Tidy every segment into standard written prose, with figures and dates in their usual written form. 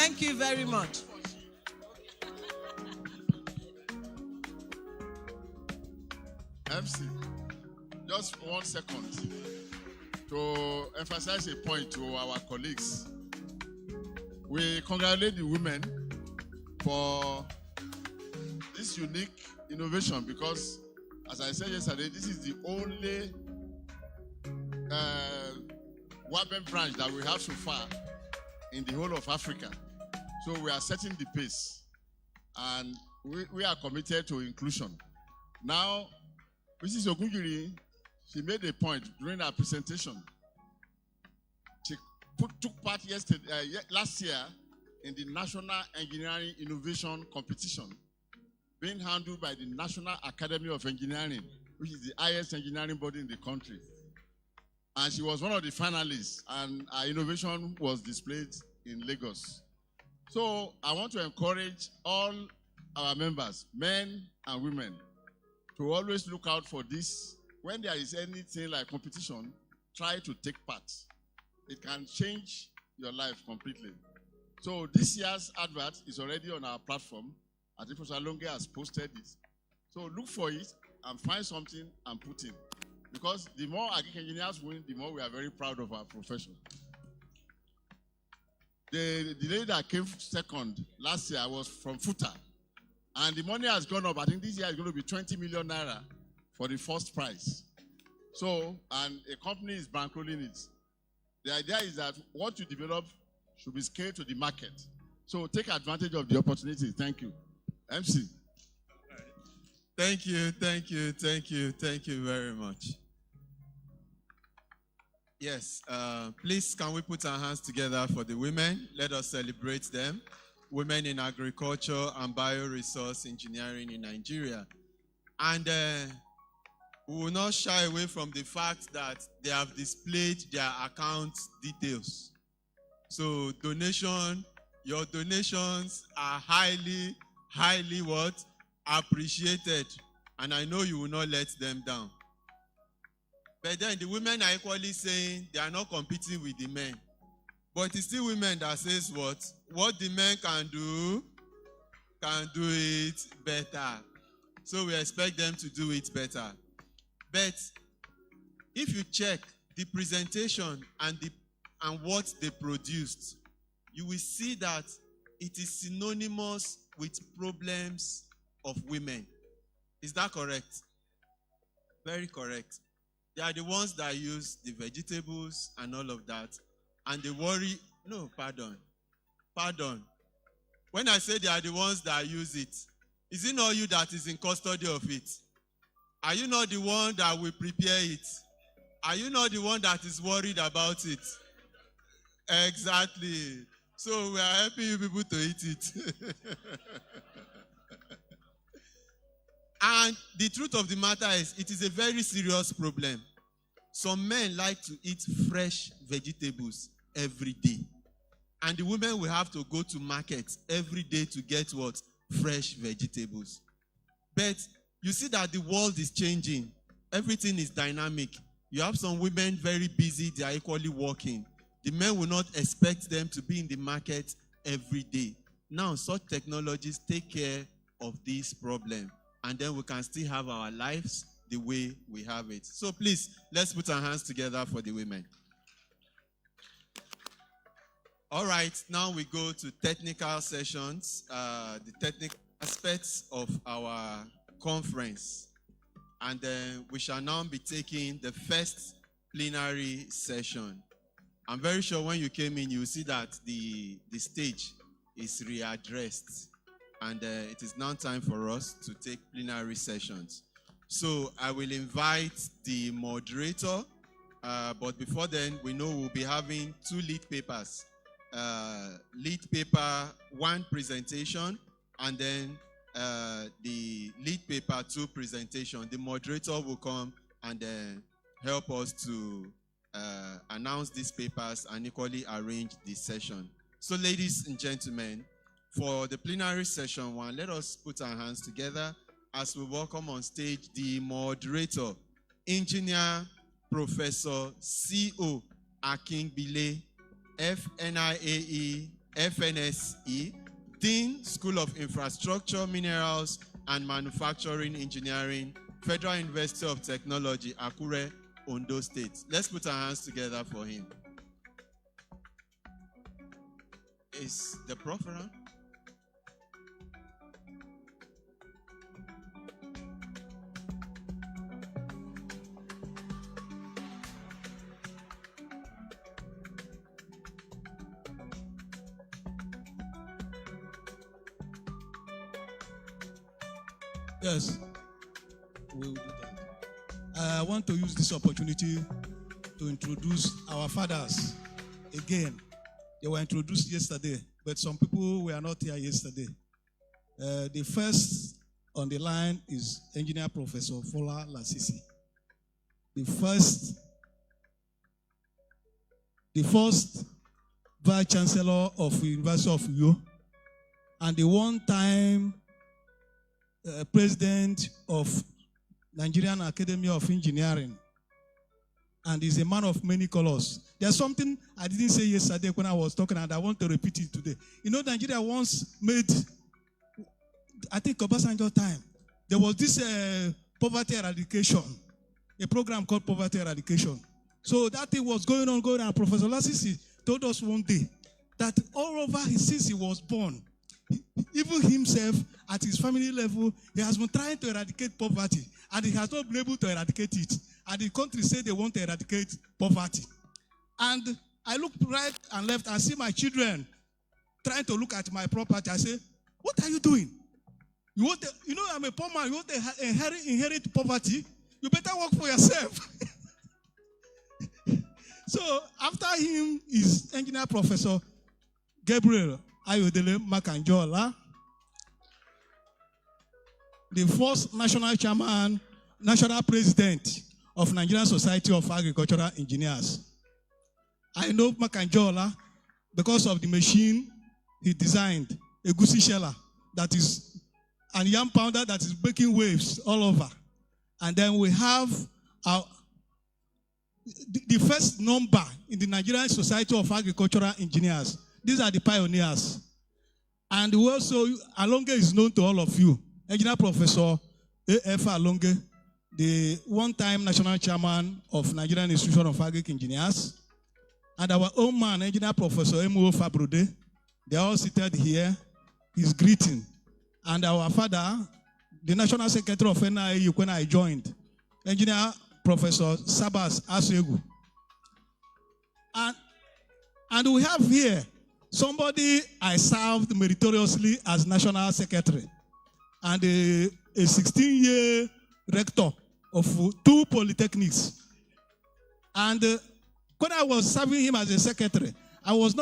Thank you very much. MC, just 1 second to emphasize a point to our colleagues. We congratulate the women for this unique innovation because, as I said yesterday, this is the only weapon branch that we have so far in the whole of Africa. So we are setting the pace and we are committed to inclusion. Now, Mrs. Ogungiri, she made a point during her presentation. She took part last year in the National Engineering Innovation Competition being handled by the National Academy of Engineering, which is the highest engineering body in the country. And she was one of the finalists, and her innovation was displayed in Lagos. So I want to encourage all our members, men and women, to always look out for this. When there is anything like competition, try to take part. It can change your life completely. So this year's advert is already on our platform. I think Professor Longe has posted it. So look for it and find something and put in. Because the more agri-engineers win, the more we are very proud of our profession. The lady that came second last year was from Futa. And the money has gone up. I think this year is going to be 20 million naira for the first prize. So, and a company is bankrolling it. The idea is that what you develop should be scaled to the market. So take advantage of the opportunity. Thank you. MC. Thank you very much. Yes, please can we put our hands together for the women? Let us celebrate them. Women in agriculture and bioresource engineering in Nigeria. And we will not shy away from the fact that they have displayed their account details. So your donations are highly what? Appreciated. And I know you will not let them down. But then the women are equally saying they are not competing with the men. But it's still women that says what? What the men can do it better. So we expect them to do it better. But if you check the presentation and what they produced, you will see that it is synonymous with problems of women. Is that correct? Very correct. They are the ones that use the vegetables and all of that. And they worry, no, pardon. When I say they are the ones that use it, is it not you that is in custody of it? Are you not the one that will prepare it? Are you not the one that is worried about it? Exactly. So we are helping you people to eat it. And the truth of the matter is, it is a very serious problem. Some men like to eat fresh vegetables every day. And the women will have to go to market every day to get what? Fresh vegetables. But you see that the world is changing. Everything is dynamic. You have some women very busy, they are equally working. The men will not expect them to be in the market every day. Now, such technologies take care of this problem. And then we can still have our lives the way we have it. So please, let's put our hands together for the women. All right, now we go to technical sessions, the technical aspects of our conference. And then we shall now be taking the first plenary session. I'm very sure when you came in, you see that the stage is readdressed. And it is now time for us to take plenary sessions. So I will invite the moderator. But before then, we know we'll be having 2 lead papers. Lead paper 1 presentation, and then the lead paper 2 presentation. The moderator will come and help us to announce these papers and equally arrange the session. So ladies and gentlemen, for the plenary session 1, let us put our hands together as we welcome on stage the moderator, Engineer Professor C.O. Akingbile, FNIAE FNSE, Dean, School of Infrastructure, Minerals, and Manufacturing Engineering, Federal University of Technology, Akure, Ondo State. Let's put our hands together for him. Is the prof around? Yes, we will do that. I want to use this opportunity to introduce our fathers again. They were introduced yesterday, but some people were not here yesterday. The first on the line is Engineer Professor Fola Lasisi. The first Vice Chancellor of the University of Uyo, and the one-time President of Nigerian Academy of Engineering, and is a man of many colors. There's something I didn't say yesterday when I was talking, and I want to repeat it today. You know, Nigeria once made, I think Obasanjo time, there was this poverty eradication, a program called poverty eradication. So that thing was going on. Professor Lasisi told us one day that all over since he was born, even himself, at his family level, he has been trying to eradicate poverty, and he has not been able to eradicate it. And the country said they want to eradicate poverty. And I look right and left and see my children trying to look at my property. I say, what are you doing? You want to, you know, I'm a poor man. You want to inherit poverty? You better work for yourself. So after him is Engineer Professor Gabriel Ayodele Makanjola, the first national chairman, national president of Nigerian Society of Agricultural Engineers. I know Makanjola because of the machine he designed, a goosey sheller that is a yam pounder that is making waves all over. And then we have the first number in the Nigerian Society of Agricultural Engineers. These are the pioneers. And we also, Alonge is known to all of you. Engineer Professor A.F. Alonge, the one-time national chairman of Nigerian Institution of Agric Engineers. And our own man, Engineer Professor M.O. Fabrode, they are all seated here. He's greeting. And our father, the National Secretary of NIAE when I joined, Engineer Professor Sabas Asegu. And we have here somebody I served meritoriously as National Secretary and a 16-year rector of 2 polytechnics. And when I was serving him as a secretary, I was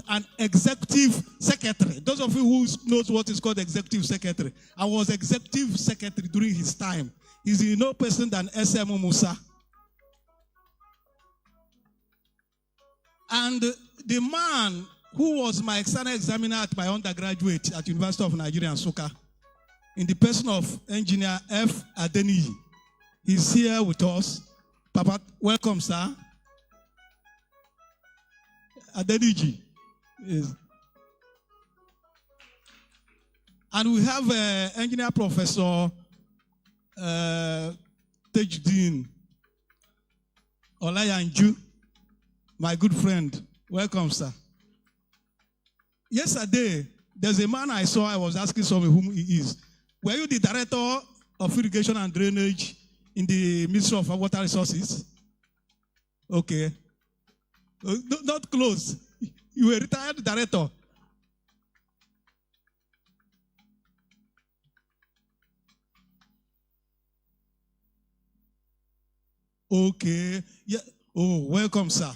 an executive secretary. Those of you who knows what is called executive secretary, I was executive secretary during his time. He's no person than SM Musa. And the man who was my external examiner at my undergraduate at University of Nigeria, Nsukka, in the person of Engineer F. Adeniji, he's here with us. Papa, welcome, sir. Adeniji. Yes. And we have Engineer Professor Tejdin Olayanju, my good friend. Welcome, sir. Yesterday, there's a man I saw, I was asking someone whom he is. Were you the director of irrigation and drainage in the Ministry of Water Resources? Okay. Not close. You were a retired director. Okay. Yeah. Oh, welcome, sir.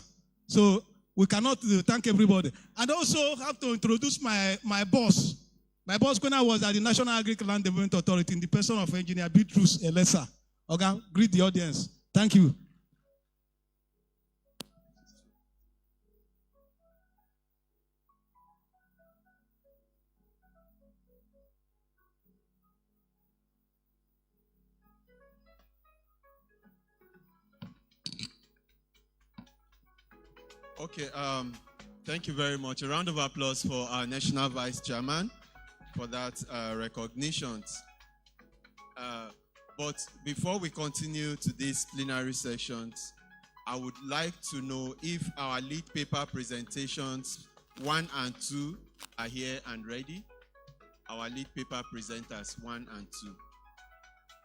So we cannot thank everybody. And also have to introduce my boss. My boss when I was at the National Agricultural Land Development Authority in the person of Engineer Beatrice Elesa. Okay, greet the audience. Thank you. Okay, Thank you very much. A round of applause for our National Vice Chairman for that recognition. But before we continue to these plenary sessions, I would like to know if our lead paper presentations 1 and 2 are here and ready. Our lead paper presenters 1 and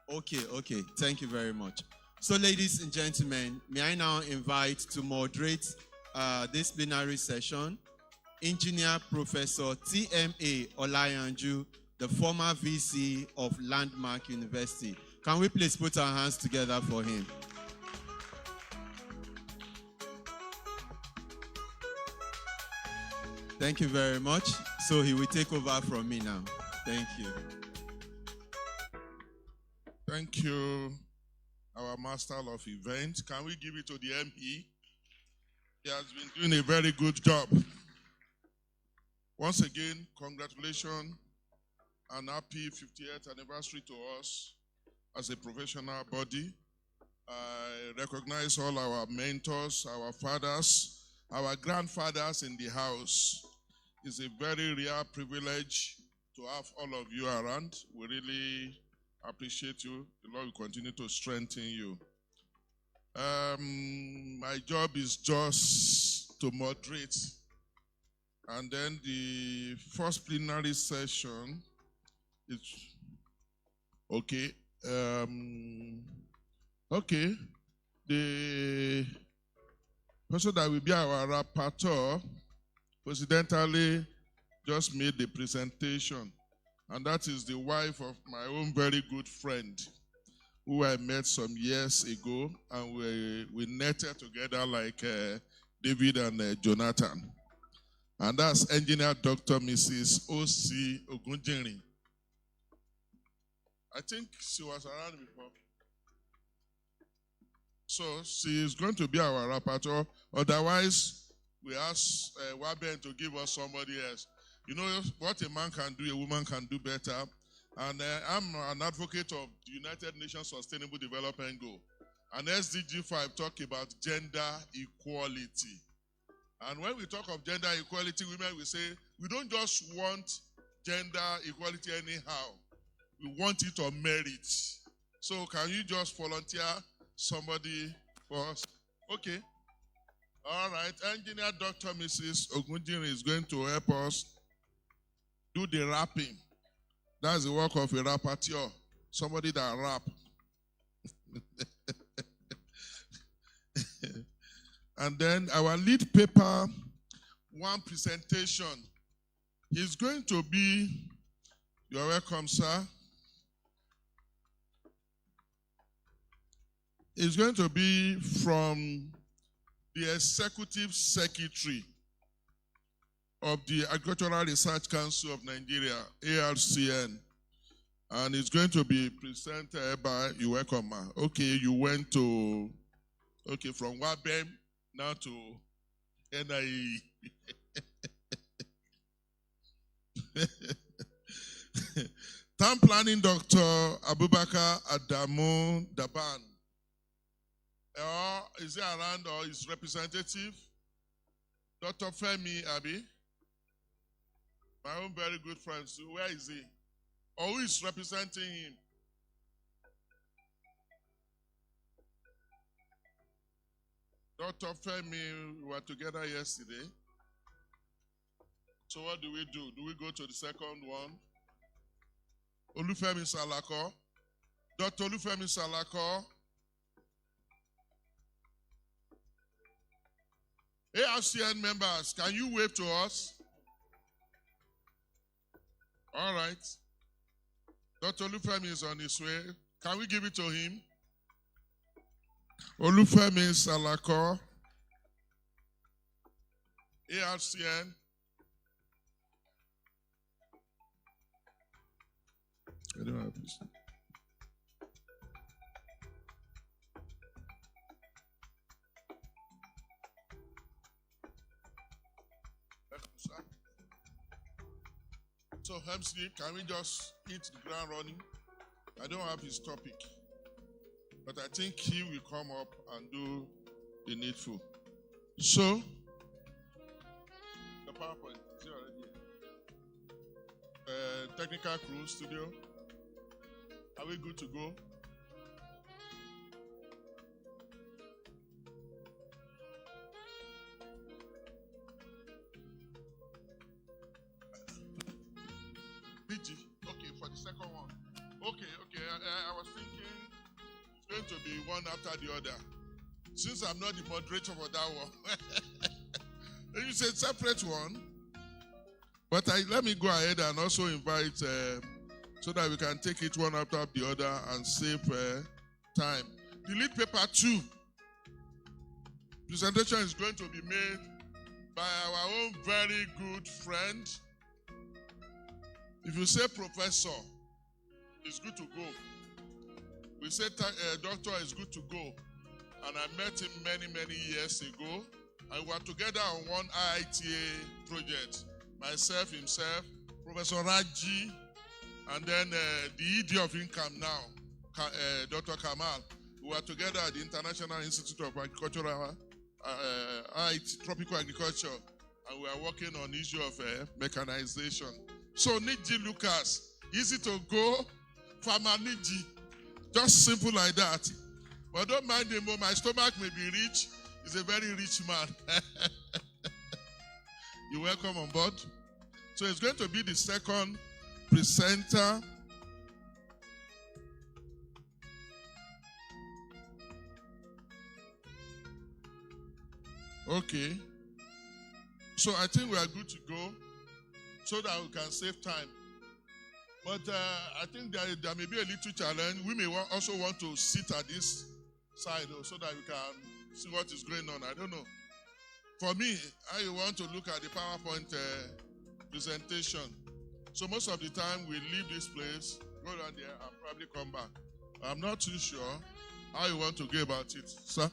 2. Okay. Thank you very much. So, ladies and gentlemen, may I now invite to moderate this plenary session, Engineer Professor T.M.A. Olayanju, the former VC of Landmark University. Can we please put our hands together for him? Thank you very much. So he will take over from me now. Thank you. Thank you, our master of events. Can we give it to the MP? He has been doing a very good job. Once again, congratulations and happy 50th anniversary to us as a professional body. I recognize all our mentors, our fathers, our grandfathers in the house. It's a very rare privilege to have all of you around. We really appreciate you. The Lord will continue to strengthen you. My job is just to moderate. And then the first plenary session is okay. The person that will be our rapporteur coincidentally just made the presentation, and that is the wife of my own very good friend who I met some years ago, and we netted together like David and Jonathan. And that's Engineer Dr. Mrs. O.C. Ogunjinrin. I think she was around before. So she is going to be our rapporteur. Otherwise, we ask Waben to give us somebody else. You know, what a man can do, a woman can do better. And I'm an advocate of the United Nations Sustainable Development Goal. And SDG 5 talk about gender equality. And when we talk of gender equality, women will say, we don't just want gender equality anyhow. We want it on merit. So can you just volunteer somebody for us? Okay. All right. Engineer Dr. Mrs. Ogunjinrin is going to help us do the rapping. That's the work of a rapporteur, somebody that rap. And then our lead paper, one presentation, is going to be, you're welcome, sir. It's going to be from the Executive Secretary of the Agricultural Research Council of Nigeria, ARCN. And it's going to be presented by, you're welcome, ma. Okay, you went to, okay, from WABEM now to NIE. Town Planning Dr. Abubakar Adamu Daban. Or is he around, or his representative? Dr. Femi Abi. My own very good friend. So where is he? Or who is representing him? Dr. Femi, we were together yesterday. So what do we do? Do we go to the second one? Olufemi Salako. Dr. Olufemi Salako. ARCN members, can you wave to us? All right. Dr. Olufemi is on his way. Can we give it to him? Olufemi Salako, ARCN. I don't have this. So, MC, can we just hit the ground running? I don't have his topic, but I think he will come up and do the needful. So, PowerPoint? Is it already here? Technical crew, studio. Are we good to go? BG. Okay, for the second one. Okay. I was thinking it's going to be one after the other. Since I'm not the moderator for that one, you said separate one. But let me go ahead and also invite so that we can take it one after the other and save time. The lead paper 2 presentation is going to be made by our own very good friend. If you say professor, it's good to go. We say doctor is good to go. And I met him many years ago. And we were together on one IITA project. Myself, himself, Professor Raji, and then the ED of NCAM now, Dr. Kamal. We were together at the International Institute of Agricultural, Tropical Agriculture, and we are working on the issue of mechanization. So Niji Lucas, easy to go, Farmer Niji, just simple like that. But don't mind him, my stomach may be rich. He's a very rich man. You're welcome on board. So it's going to be the second presenter. Okay. So I think we are good to go so that we can save time. But I think there may be a little challenge. We may also want to sit at this side so that we can see what is going on. I don't know. For me, I want to look at the PowerPoint presentation. So most of the time, we leave this place, go down there, and probably come back. I'm not too sure how you want to go about it, sir.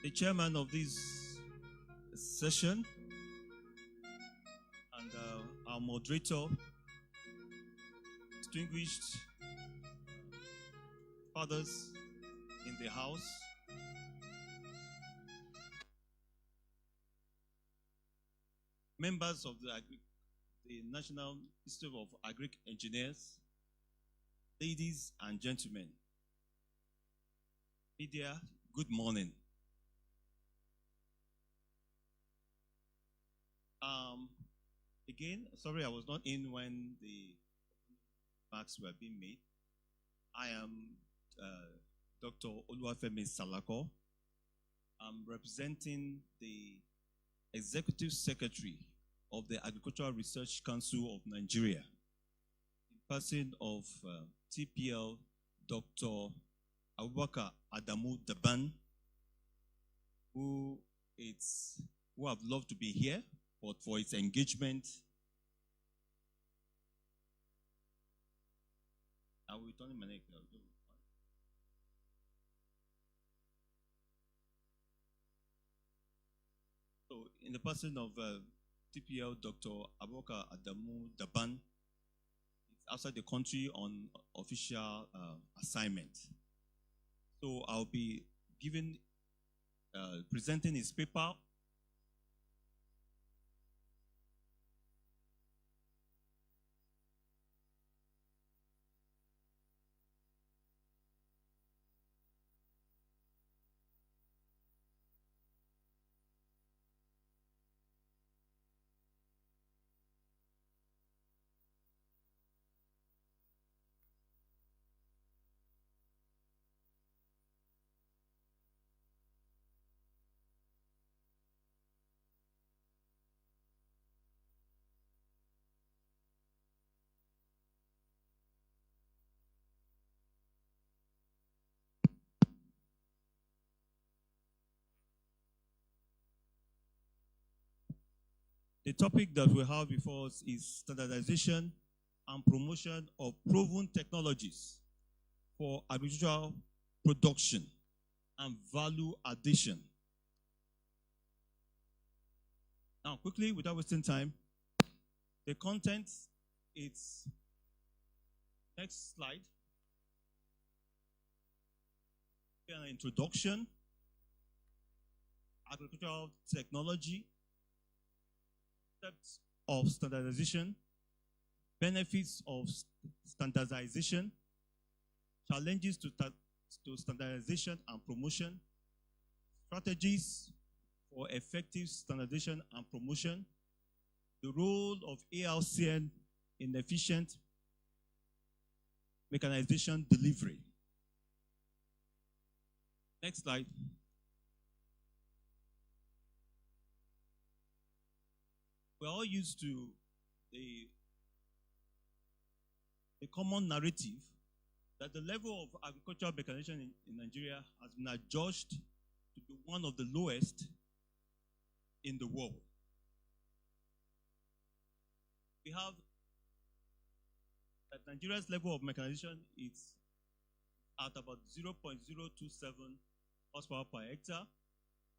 The chairman of this session and our moderator, distinguished fathers in the house, members of the National Institute of Agri-Engineers, ladies and gentlemen, media, good morning. Again, sorry I was not in when the remarks were being made. I am Dr. Oluwafemi Salako. I'm representing the Executive Secretary of the Agricultural Research Council of Nigeria, in person of TPL Dr. Abubakar Adamu Daban, who have loved to be here, but for its engagement, I will return my neck. So, in the person of TPL Dr. Abubakar Adamu Daban, is outside the country on official assignment. So, I'll be presenting his paper . The topic that we have before us is standardization and promotion of proven technologies for agricultural production and value addition. Now, quickly, without wasting time, the content, it's next slide. An introduction, agricultural technology, concepts of standardization, benefits of standardization, challenges to standardization and promotion, strategies for effective standardization and promotion, the role of ALCN in efficient mechanization delivery. Next slide. We're all used to the common narrative that the level of agricultural mechanization in Nigeria has been adjudged to be one of the lowest in the world. We have that Nigeria's level of mechanization is at about 0.027 horsepower per hectare,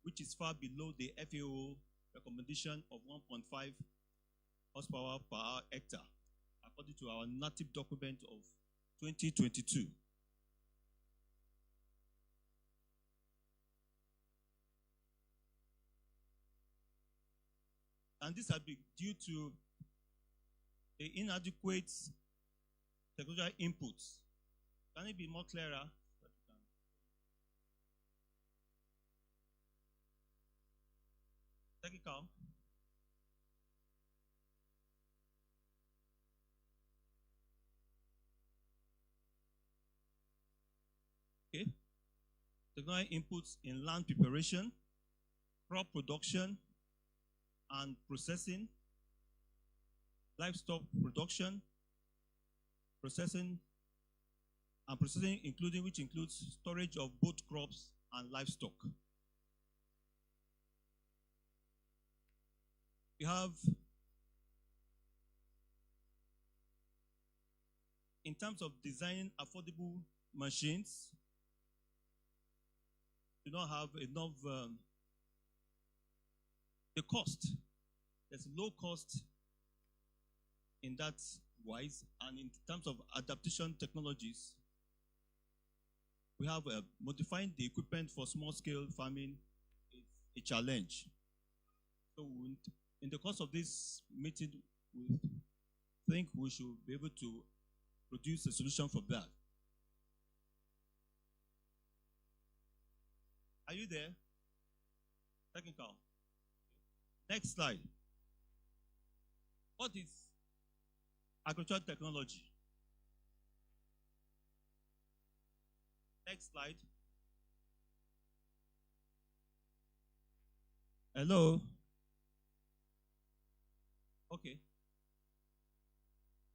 which is far below the FAO recommendation of 1.5 horsepower per hectare, according to our native document of 2022. And this has been due to the inadequate technological inputs. Can it be more clearer? Technical. Okay. Technological inputs in land preparation, crop production and processing, livestock production, processing, including which includes storage of both crops and livestock. We have, in terms of designing affordable machines, we don't have enough, the cost, there's low cost in that wise, and in terms of adaptation technologies, we have modifying the equipment for small-scale farming is a challenge. So in the course of this meeting, we think we should be able to produce a solution for that. Are you there? Technical. Next slide. What is agricultural technology? Next slide. Hello? Okay.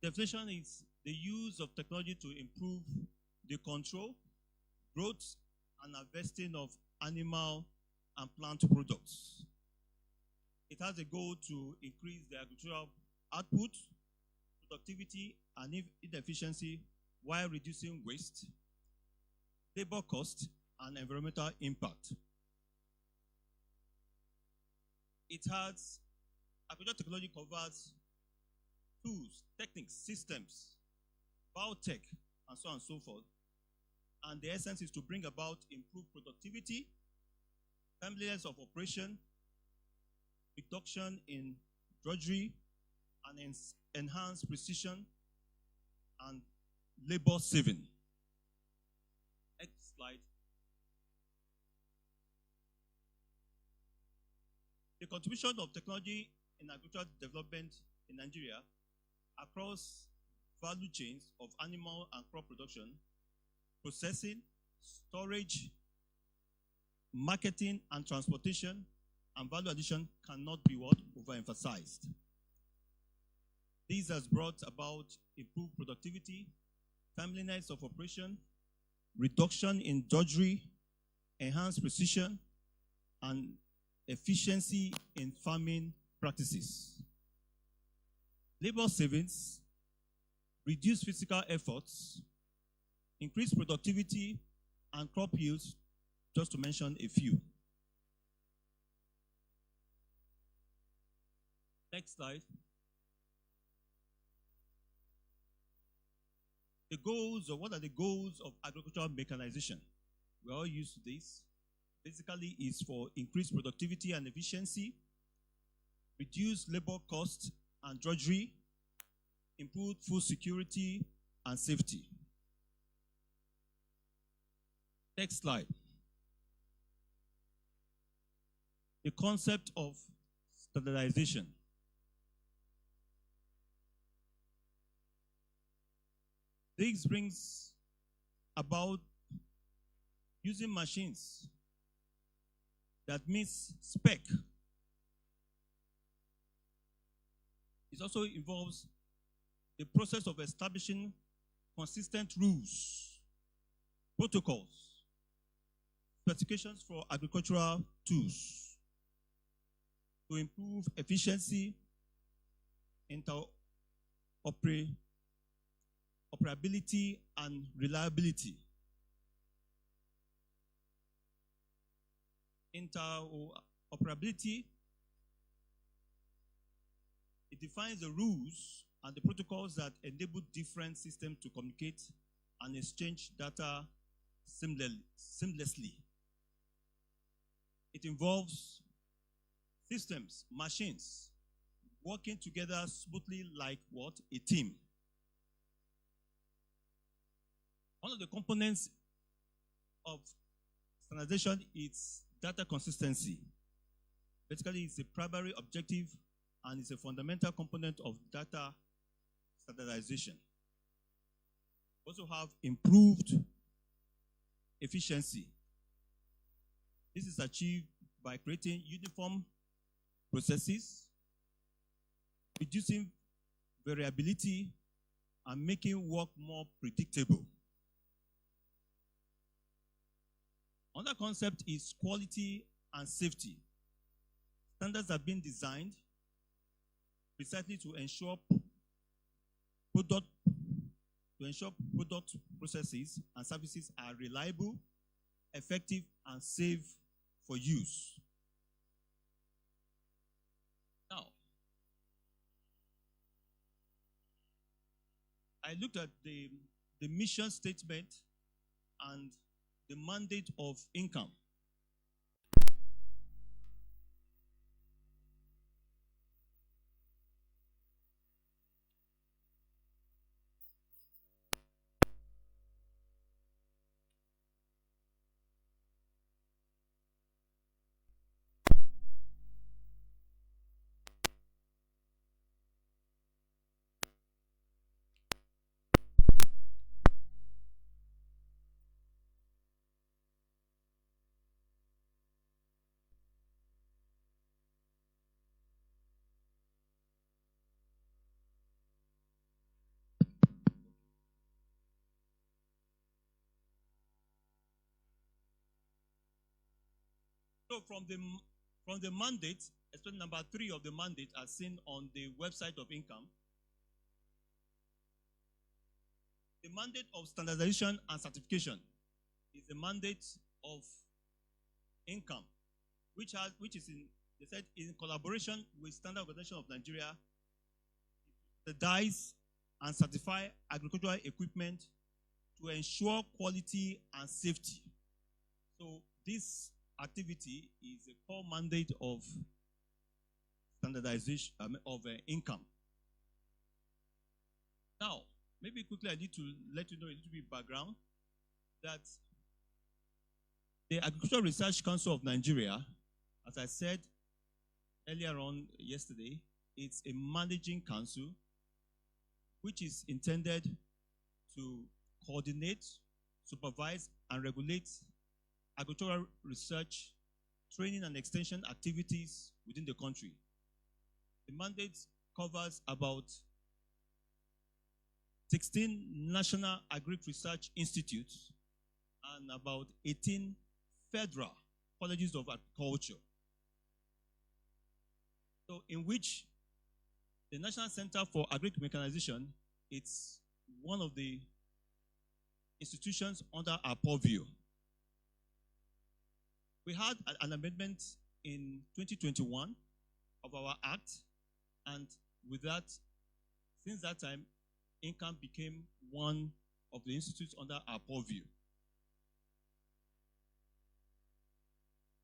Definition is the use of technology to improve the control, growth, and harvesting of animal and plant products. It has a goal to increase the agricultural output, productivity, and efficiency while reducing waste, labor cost, and environmental impact. It has, agricultural technology covers tools, techniques, systems, biotech, and so on and so forth. And the essence is to bring about improved productivity, timeliness of operation, reduction in drudgery, and enhanced precision and labor saving. Next slide. The contribution of technology in agricultural development in Nigeria across value chains of animal and crop production, processing, storage, marketing, and transportation, and value addition cannot be overemphasized. This has brought about improved productivity, timeliness of operation, reduction in drudgery, enhanced precision, and efficiency in farming practices. Labor savings, reduced physical efforts, increased productivity, and crop yields, just to mention a few. Next slide. The goals, or what are the goals of agricultural mechanization? We're all used to this. Basically, it's for increased productivity and efficiency, reduce labor costs and drudgery, improve food security and safety. Next slide. The concept of standardization. This brings about using machines that meets spec. It also involves the process of establishing consistent rules, protocols, specifications for agricultural tools to improve efficiency, interoperability, and reliability. Interoperability, it defines the rules and the protocols that enable different systems to communicate and exchange data seamlessly. It involves systems, machines, working together smoothly like what? A team. One of the components of standardization is data consistency. Basically, it's a primary objective and it's a fundamental component of data standardization. We also have improved efficiency. This is achieved by creating uniform processes, reducing variability, and making work more predictable. Another concept is quality and safety. Standards have been designed precisely to ensure product processes and services are reliable, effective, and safe for use. Now, I looked at the mission statement and the mandate of NCAM. So from the mandate, especially number 3 of the mandate, as seen on the website of NCAM, the mandate of standardization and certification is the mandate of NCAM, which is they said in collaboration with Standard Organization of Nigeria, standardize and certify agricultural equipment to ensure quality and safety. So this activity is a core mandate of standardization of NCAM. Now, maybe quickly I need to let you know a little bit background that the Agricultural Research Council of Nigeria, as I said earlier on yesterday, it's a managing council which is intended to coordinate, supervise, and regulate agricultural research, training, and extension activities within the country. The mandate covers about 16 national agri-research institutes and about 18 federal colleges of agriculture. So in which the National Center for Agri-Mechanization, it's one of the institutions under our purview. We had an amendment in 2021 of our act, and with that, since that time, NCAM became one of the institutes under our purview.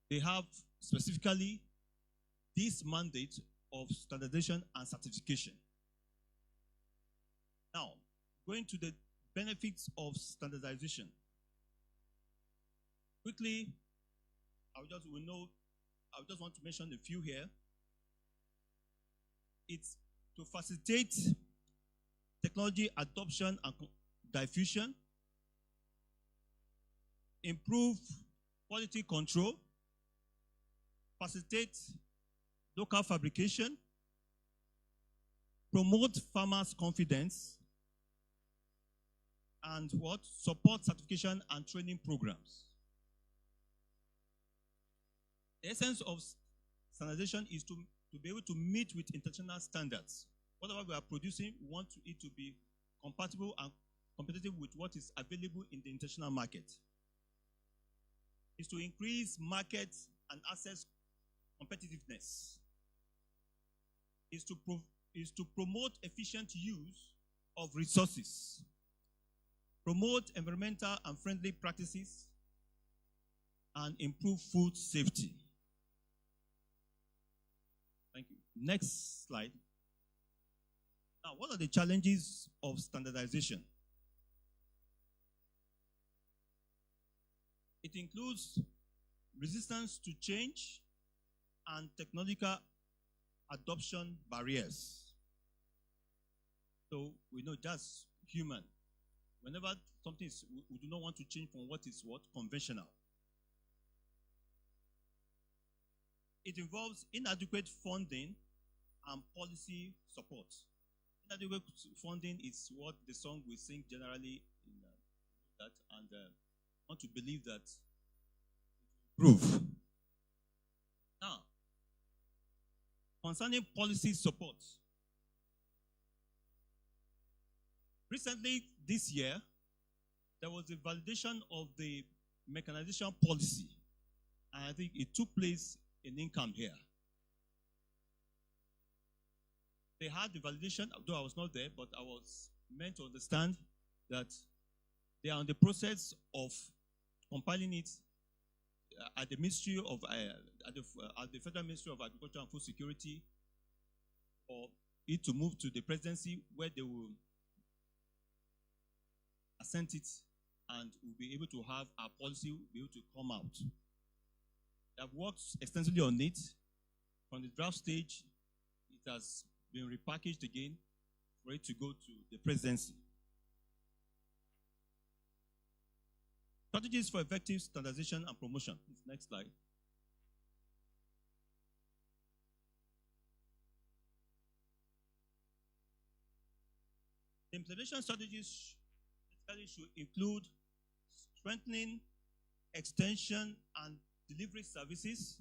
They have specifically this mandate of standardization and certification. Now, going to the benefits of standardization. Quickly, I just want to mention a few here. It's to facilitate technology adoption and diffusion, improve quality control, facilitate local fabrication, promote farmers' confidence, and support certification and training programs. The essence of standardization is to be able to meet with international standards. Whatever we are producing, we want it to be compatible and competitive with what is available in the international market. It's to increase market and access competitiveness. Is to promote efficient use of resources, promote environmental and friendly practices, and improve food safety. Thank you. Next slide. Now, what are the challenges of standardization? It includes resistance to change and technological adoption barriers. So we know that's human. Whenever something is, we do not want to change from what is conventional. It involves inadequate funding and policy support. Inadequate funding is what the song we sing generally in that, and I want to believe that it will improve. Now, concerning policy support, recently this year, there was a validation of the mechanization policy, and I think it took place in NCAM here. They had the validation, though I was not there, but I was meant to understand that they are in the process of compiling it at the Ministry of at the Federal Ministry of Agriculture and Food Security, for it to move to the presidency, where they will assent it, and we'll be able to have our policy be able to come out. I've worked extensively on it. From the draft stage, it has been repackaged again for it to go to the presidency. Strategies for effective standardization and promotion. Next slide. The implementation strategies should include strengthening, extension, and delivery services.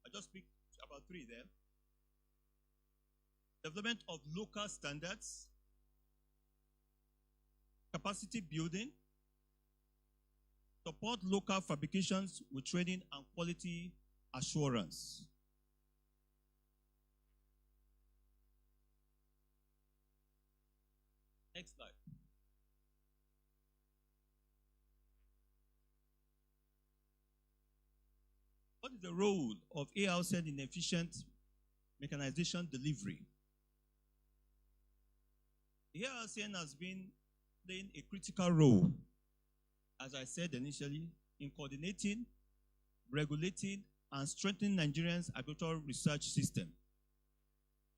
I just speak about 3 there. Development of local standards, capacity building, support local fabrications with training and quality assurance. Next slide. What is the role of ARCN in efficient mechanization delivery? The ARCN has been playing a critical role, as I said initially, in coordinating, regulating, and strengthening Nigeria's agricultural research system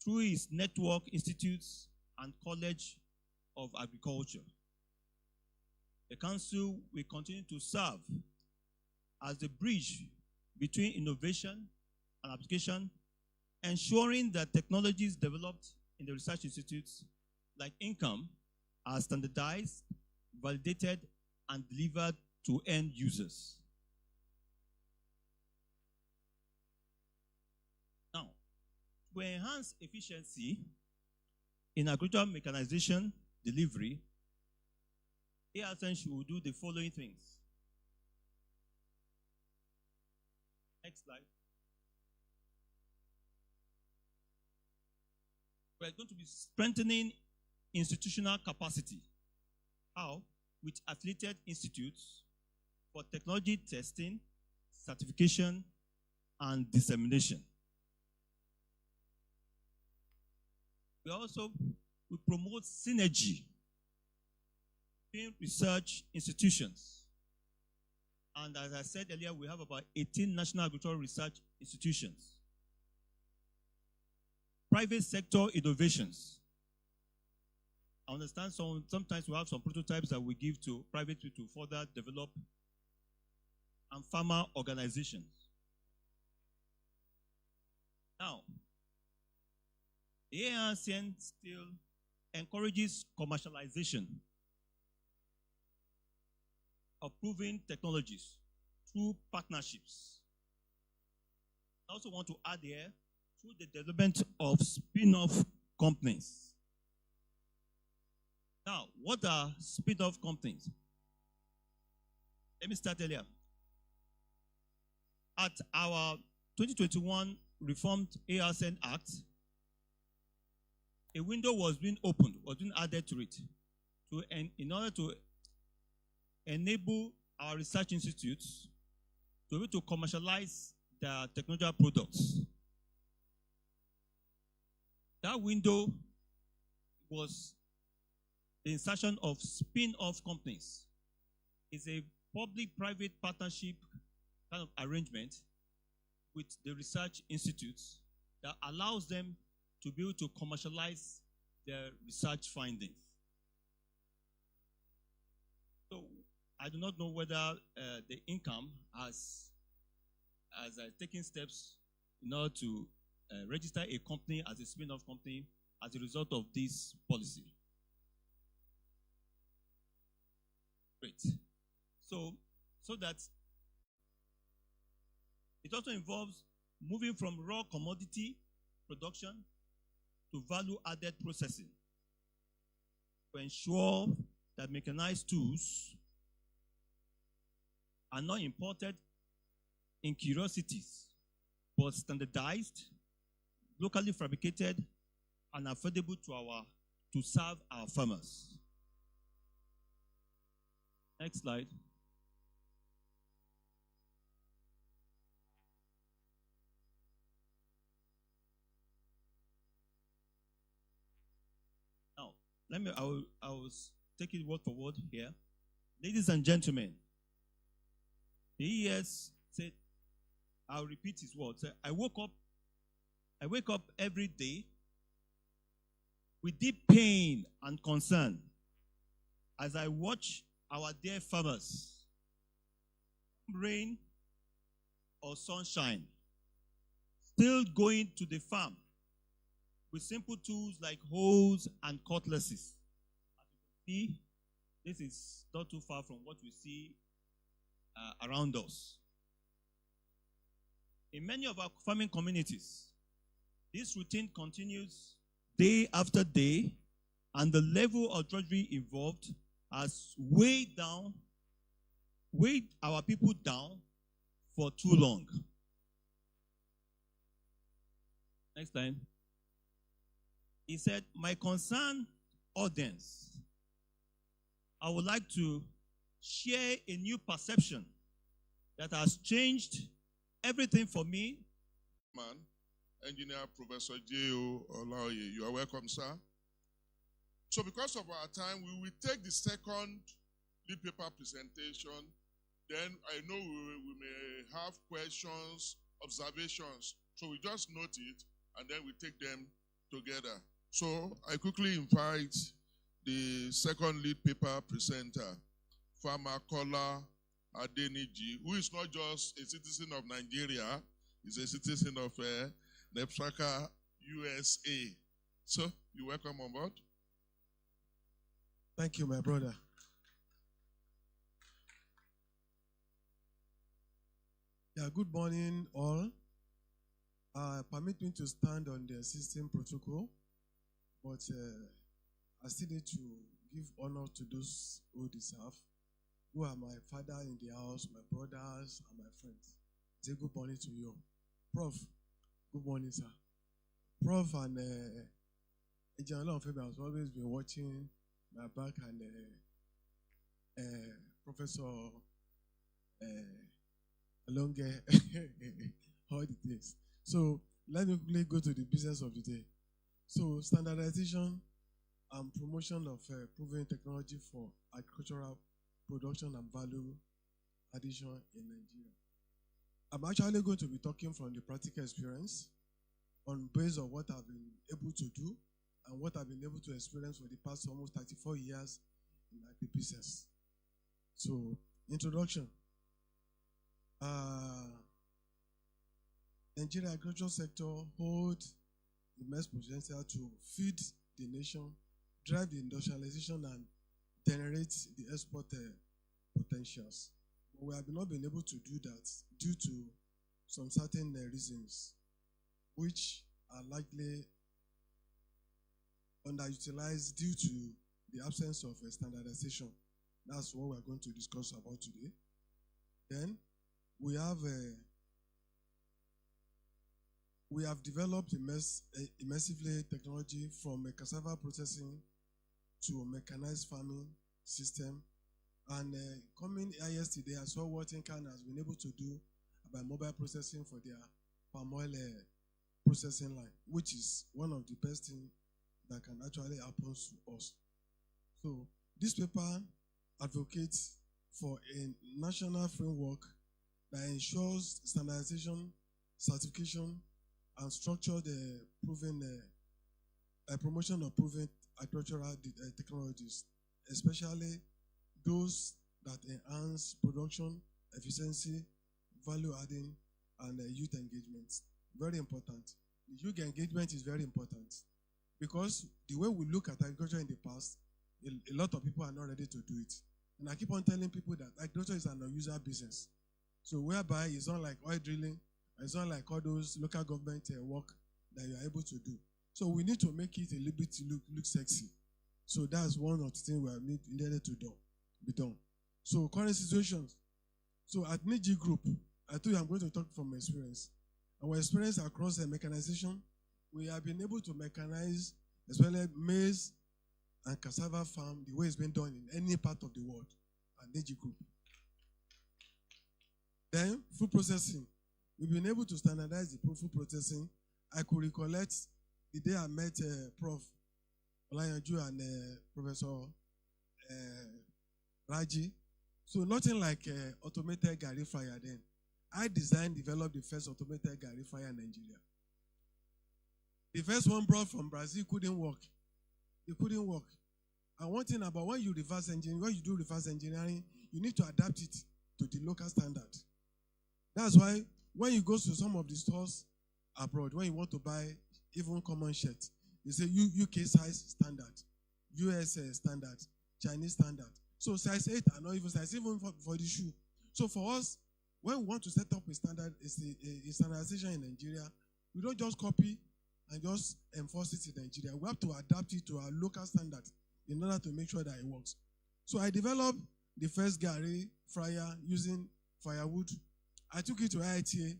through its network institutes and College of Agriculture. The Council will continue to serve as the bridge between innovation and application, ensuring that technologies developed in the research institutes like NCAM are standardized, validated, and delivered to end users. Now, to enhance efficiency in agricultural mechanization delivery, ASN should do the following things. Next slide. We're going to be strengthening institutional capacity. How? With affiliated institutes for technology testing, certification, and dissemination. We promote synergy between research institutions. And as I said earlier, we have about 18 national agricultural research institutions. Private sector innovations. I understand sometimes we have some prototypes that we give to private people to further develop, and farmer organizations. Now, the ASN still encourages commercialization of proven technologies through partnerships. I also want to add here, through the development of spin-off companies. Now, what are spin-off companies? Let me start earlier. At our 2021 Reformed ASN Act, a window was being opened, was being added to it, in order to enable our research institutes to be able to commercialize their technological products. That window was the insertion of spin-off companies. It's a public-private partnership kind of arrangement with the research institutes that allows them to be able to commercialize their research findings. So I do not know whether the NCAM has taken steps in order to register a company as a spin-off company as a result of this policy. Great. So that it also involves moving from raw commodity production to value-added processing to ensure that mechanized tools are not imported in curiosities, but standardized, locally fabricated, and affordable to serve our farmers. Next slide. Now, I will take it word for word here. Ladies and gentlemen, the ES said, I'll repeat his words. I wake up every day with deep pain and concern as I watch our dear farmers, rain or sunshine, still going to the farm with simple tools like hoes and cutlasses. As you can see, this is not too far from what we see around us. In many of our farming communities, this routine continues day after day, and the level of drudgery involved has weighed our people down for too long. Next time. He said, my concerned audience, I would like to share a new perception that has changed everything for me. Man, Engineer Professor J.O. Olaoye, you are welcome, sir. So because of our time, we will take the second lead paper presentation. Then I know we may have questions, observations. So we just note it, and then we take them together. So I quickly invite the second lead paper presenter, Farmer Kola Adeniji, who is not just a citizen of Nigeria, he's a citizen of Nebraska, USA. So you're welcome on board. Thank you, my brother. Yeah, good morning, all. Permit me to stand on the existing protocol, but I still need to give honor to those who deserve, who are my father in the house, my brothers, and my friends. Say good morning to you. Prof, good morning, sir. Prof and Ejala of has always been watching my back, and Professor Alonge, all the things. So let me quickly go to the business of the day. So standardization and promotion of proven technology for agricultural production and value addition in Nigeria. I'm actually going to be talking from the practical experience on base of what I've been able to do and what I've been able to experience for the past almost 34 years in agri-business. So, introduction. Nigeria agricultural sector holds immense potential to feed the nation, drive the industrialization, and generate the export potentials. But we have not been able to do that due to some certain reasons, which are likely underutilized due to the absence of standardization. That's what we're going to discuss about today. Then we have developed immersively technology from a cassava processing to a mechanized farming system. And coming here yesterday, I saw what NCAM has been able to do about mobile processing for their palm oil processing line, which is one of the best things that can actually happen to us. So this paper advocates for a national framework that ensures standardization, certification, and structure the promotion of proven agricultural technologies, especially those that enhance production, efficiency, value adding, and youth engagement. Very important. Youth engagement is very important because the way we look at agriculture in the past, a lot of people are not ready to do it. And I keep on telling people that agriculture is an unusual business. So whereby it's not like oil drilling, it's not like all those local government work that you are able to do. So we need to make it a little bit look sexy. So that's one of the things we have needed to be done. So current situations. So at Niae Group, I told you I'm going to talk from experience. Our experience across the mechanization, we have been able to mechanize especially maize and cassava farm the way it's been done in any part of the world at Niae Group. Then food processing. We've been able to standardize the food processing. I could recollect the day I met Prof. Olayanju and Professor Raji. So nothing like automated gari fryer then. I developed the first automated gari fryer in Nigeria. The first one brought from Brazil couldn't work. It couldn't work. And one thing about when you do reverse engineering, you need to adapt it to the local standard. That's why when you go to some of the stores abroad, when you want to buy even common shirt, you say UK size standard, US standard, Chinese standard. So size 8 and not even size, even for the shoe. So for us, when we want to set up a standardization in Nigeria, we don't just copy and just enforce it in Nigeria. We have to adapt it to our local standard in order to make sure that it works. So I developed the first gari fryer using firewood. I took it to IITA.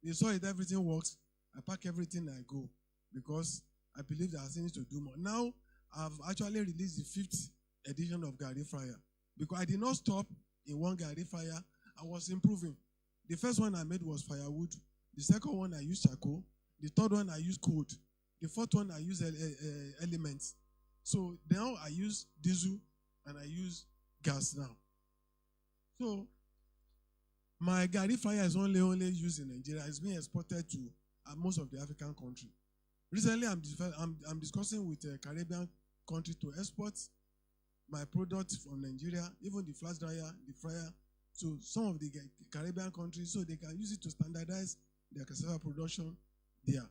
They saw it, everything works. I pack everything, I go. Because I believe that I still need to do more. Now, I've actually released the 5th edition of gari fryer. Because I did not stop in one gari fryer. I was improving. The first one I made was firewood. The second one I used charcoal. The third one I used coal. The fourth one I used elements. So now I use diesel and I use gas now. So my gari fryer is only used in Nigeria. It's being exported to most of the African countries. Recently, I'm discussing with a Caribbean country to export my products from Nigeria, even the flash dryer, the fryer, to some of the Caribbean countries so they can use it to standardize their cassava production there.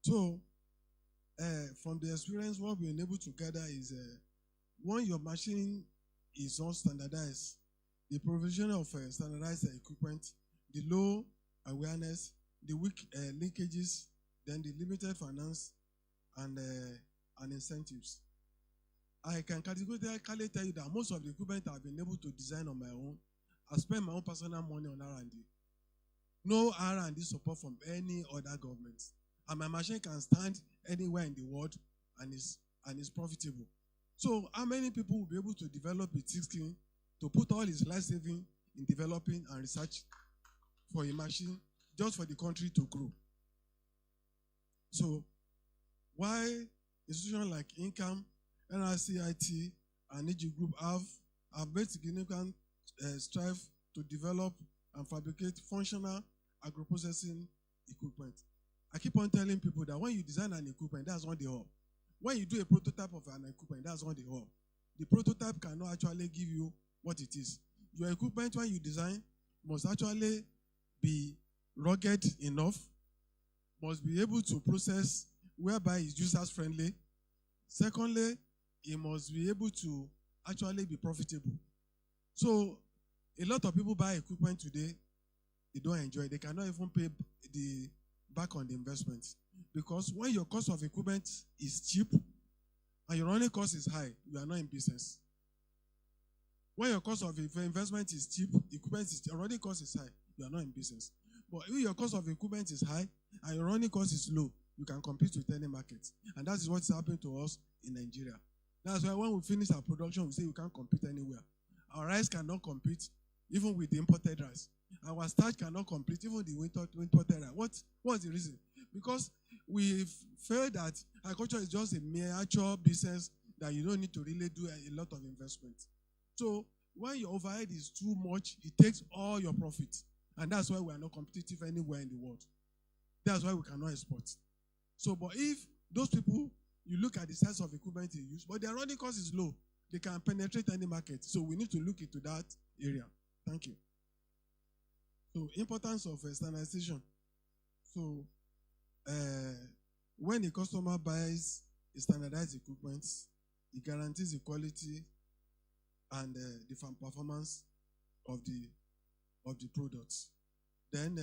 So, from the experience, what we've been able to gather is when your machine is not standardized, the provision of standardized equipment, the low awareness, the weak linkages, then the limited finance, and incentives. I can categorically tell you that most of the equipment I've been able to design on my own, I spend my own personal money on R&D. No R&D support from any other government. And my machine can stand anywhere in the world and is profitable. So how many people will be able to develop a thick skin to put all his life saving in developing and research for a machine just for the country to grow? So why institutions like NCAM, NRCIT, and EG Group have made significant strive to develop and fabricate functional agro-processing equipment. I keep on telling people that when you design an equipment, that's not the whole. When you do a prototype of an equipment, that's not the whole. The prototype cannot actually give you what it is. Your equipment, when you design, must actually be rugged enough, must be able to process whereby it's users-friendly. Secondly, it must be able to actually be profitable. So a lot of people buy equipment today, they don't enjoy it. They cannot even pay the back on the investment. Because when your cost of equipment is cheap and your running cost is high, you are not in business. When your cost of investment is cheap, your running cost is high, you are not in business. But if your cost of equipment is high and your running cost is low, you can compete with any market. And that is what's happening to us in Nigeria. That's why when we finish our production, we say we can't compete anywhere. Our rice cannot compete even with the imported rice. Our starch cannot compete even with the imported rice. What's the reason? Because we feel that agriculture is just a miniature business that you don't need to really do a lot of investment. So when your overhead is too much, it takes all your profit. And that's why we are not competitive anywhere in the world. That's why we cannot export. So, but if those people, you look at the size of equipment they use, but their running cost is low, they can penetrate any market. So we need to look into that area. Thank you. So, importance of standardization. So, when a customer buys a standardized equipment, it guarantees the quality and the performance of the products. Then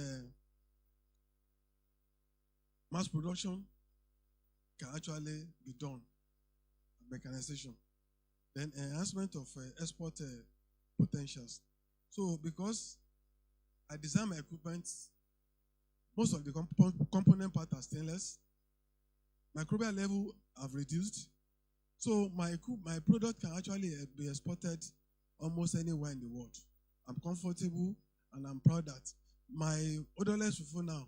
mass production can actually be done, mechanization. Then enhancement of export potentials. So because I design my equipment, most of the component parts are stainless. Microbial level have reduced. So my product can actually be exported almost anywhere in the world. I'm comfortable and I'm proud that my odorless fufu now,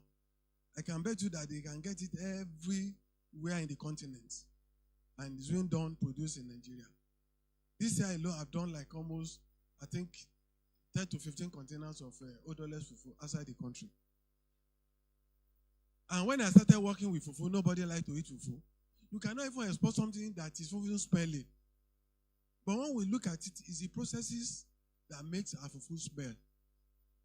I can bet you that they can get it everywhere in the continent. And it's being done, produced in Nigeria. This year alone, I've done like almost, I think, 10 to 15 containers of odorless fufu outside the country. And when I started working with fufu, nobody liked to eat fufu. You cannot even export something that is even smelly. But when we look at it, it's the processes that makes our fufu smell.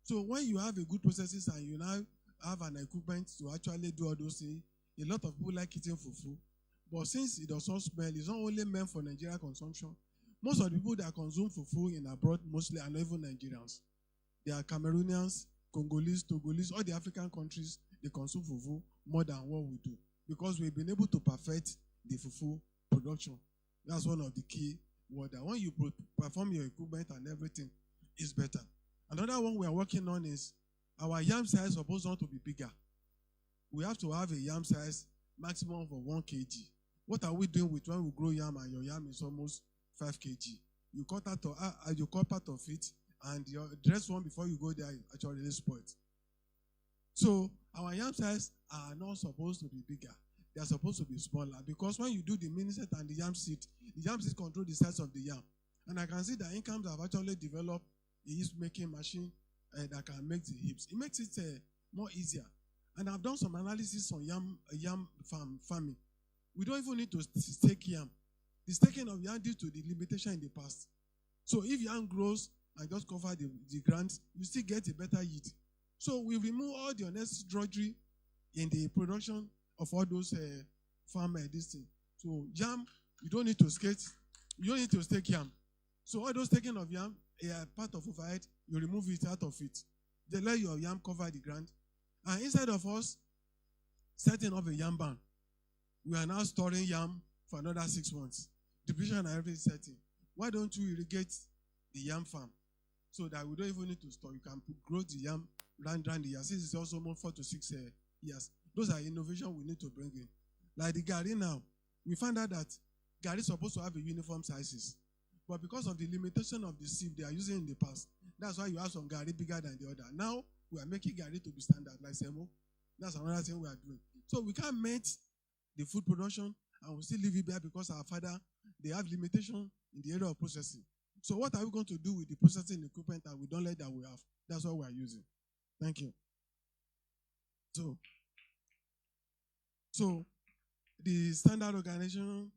So when you have a good processes and you now have an equipment to actually do all those things, a lot of people like eating fufu. But since it does not smell, it's not only meant for Nigerian consumption. Most of the people that consume fufu in abroad mostly are not even Nigerians. They are Cameroonians, Congolese, Togolese, all the African countries, they consume fufu more than what we do. Because we've been able to perfect the fufu production. That's one of the key words. When you perform your equipment and everything, it's better. Another one we are working on is our yam size is supposed not to be bigger. We have to have a yam size maximum of 1 kg. What are we doing with when we grow yam and your yam is almost 5 kg? You cut part of it, and your dress one before you go there is actually spoiled. So our yam size are not supposed to be bigger. They are supposed to be smaller because when you do the miniset and the yam seed control the size of the yam. And I can see that NCAMs have actually developed a yeast making machine that can make the hips. It makes it more easier. And I've done some analysis on yam farming. We don't even need to stake yam. The staking of yam due to the limitation in the past. So if yam grows and just cover the ground, you still get a better yield. So we remove all the unnecessary drudgery in the production of all those farm this thing. So yam, you don't need to you don't need to stake yam. So all those taking of yam, part of overhead, you remove it out of it. They let your yam cover the ground. And instead of us setting up a yam barn, We are now storing yam for another 6 months. Depletion and everything setting. Why don't you irrigate the yam farm so that we don't even need to store? You can grow the yam round the year. Since it's also more 4 to 6 years. Those are innovation we need to bring in. Like the Gari now, we found out that Gari is supposed to have a uniform sizes. But because of the limitation of the sieve they are using in the past, that's why you have some Gari bigger than the other. Now, we are making Gari to be standard, like Semo. That's another thing we are doing. So we can't meet the food production and we still leave it there because our father, they have limitation in the area of processing. So what are we going to do with the processing equipment that we don't let that we have? That's what we are using. Thank you. So the standard organization,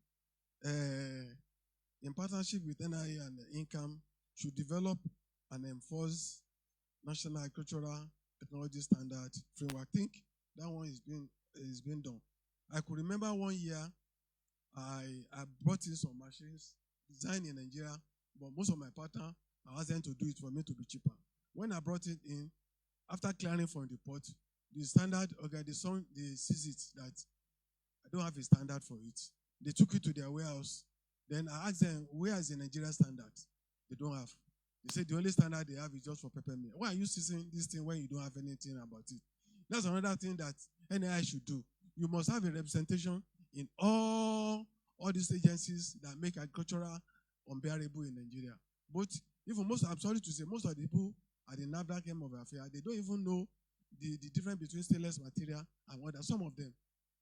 in partnership with NIA and NCAM, should develop and enforce national agricultural technology standard framework. I think that one is being done. I could remember one year I brought in some machines designed in Nigeria, but most of my partner, I asked them to do it for me to be cheaper. When I brought it in, after clearing from the port, the standard organization, they seized it that I don't have a standard for it. They took it to their warehouse. Then I asked them, where is the Nigerian standard? They don't have. They said the only standard they have is just for peppermint. Why are you seizing this thing when you don't have anything about it? That's another thing that NIA should do. You must have a representation in all these agencies that make agricultural unbearable in Nigeria. But even I'm sorry to say, most of the people at the NAFDAC of Affair, they don't even know the difference between stainless material and other, some of them.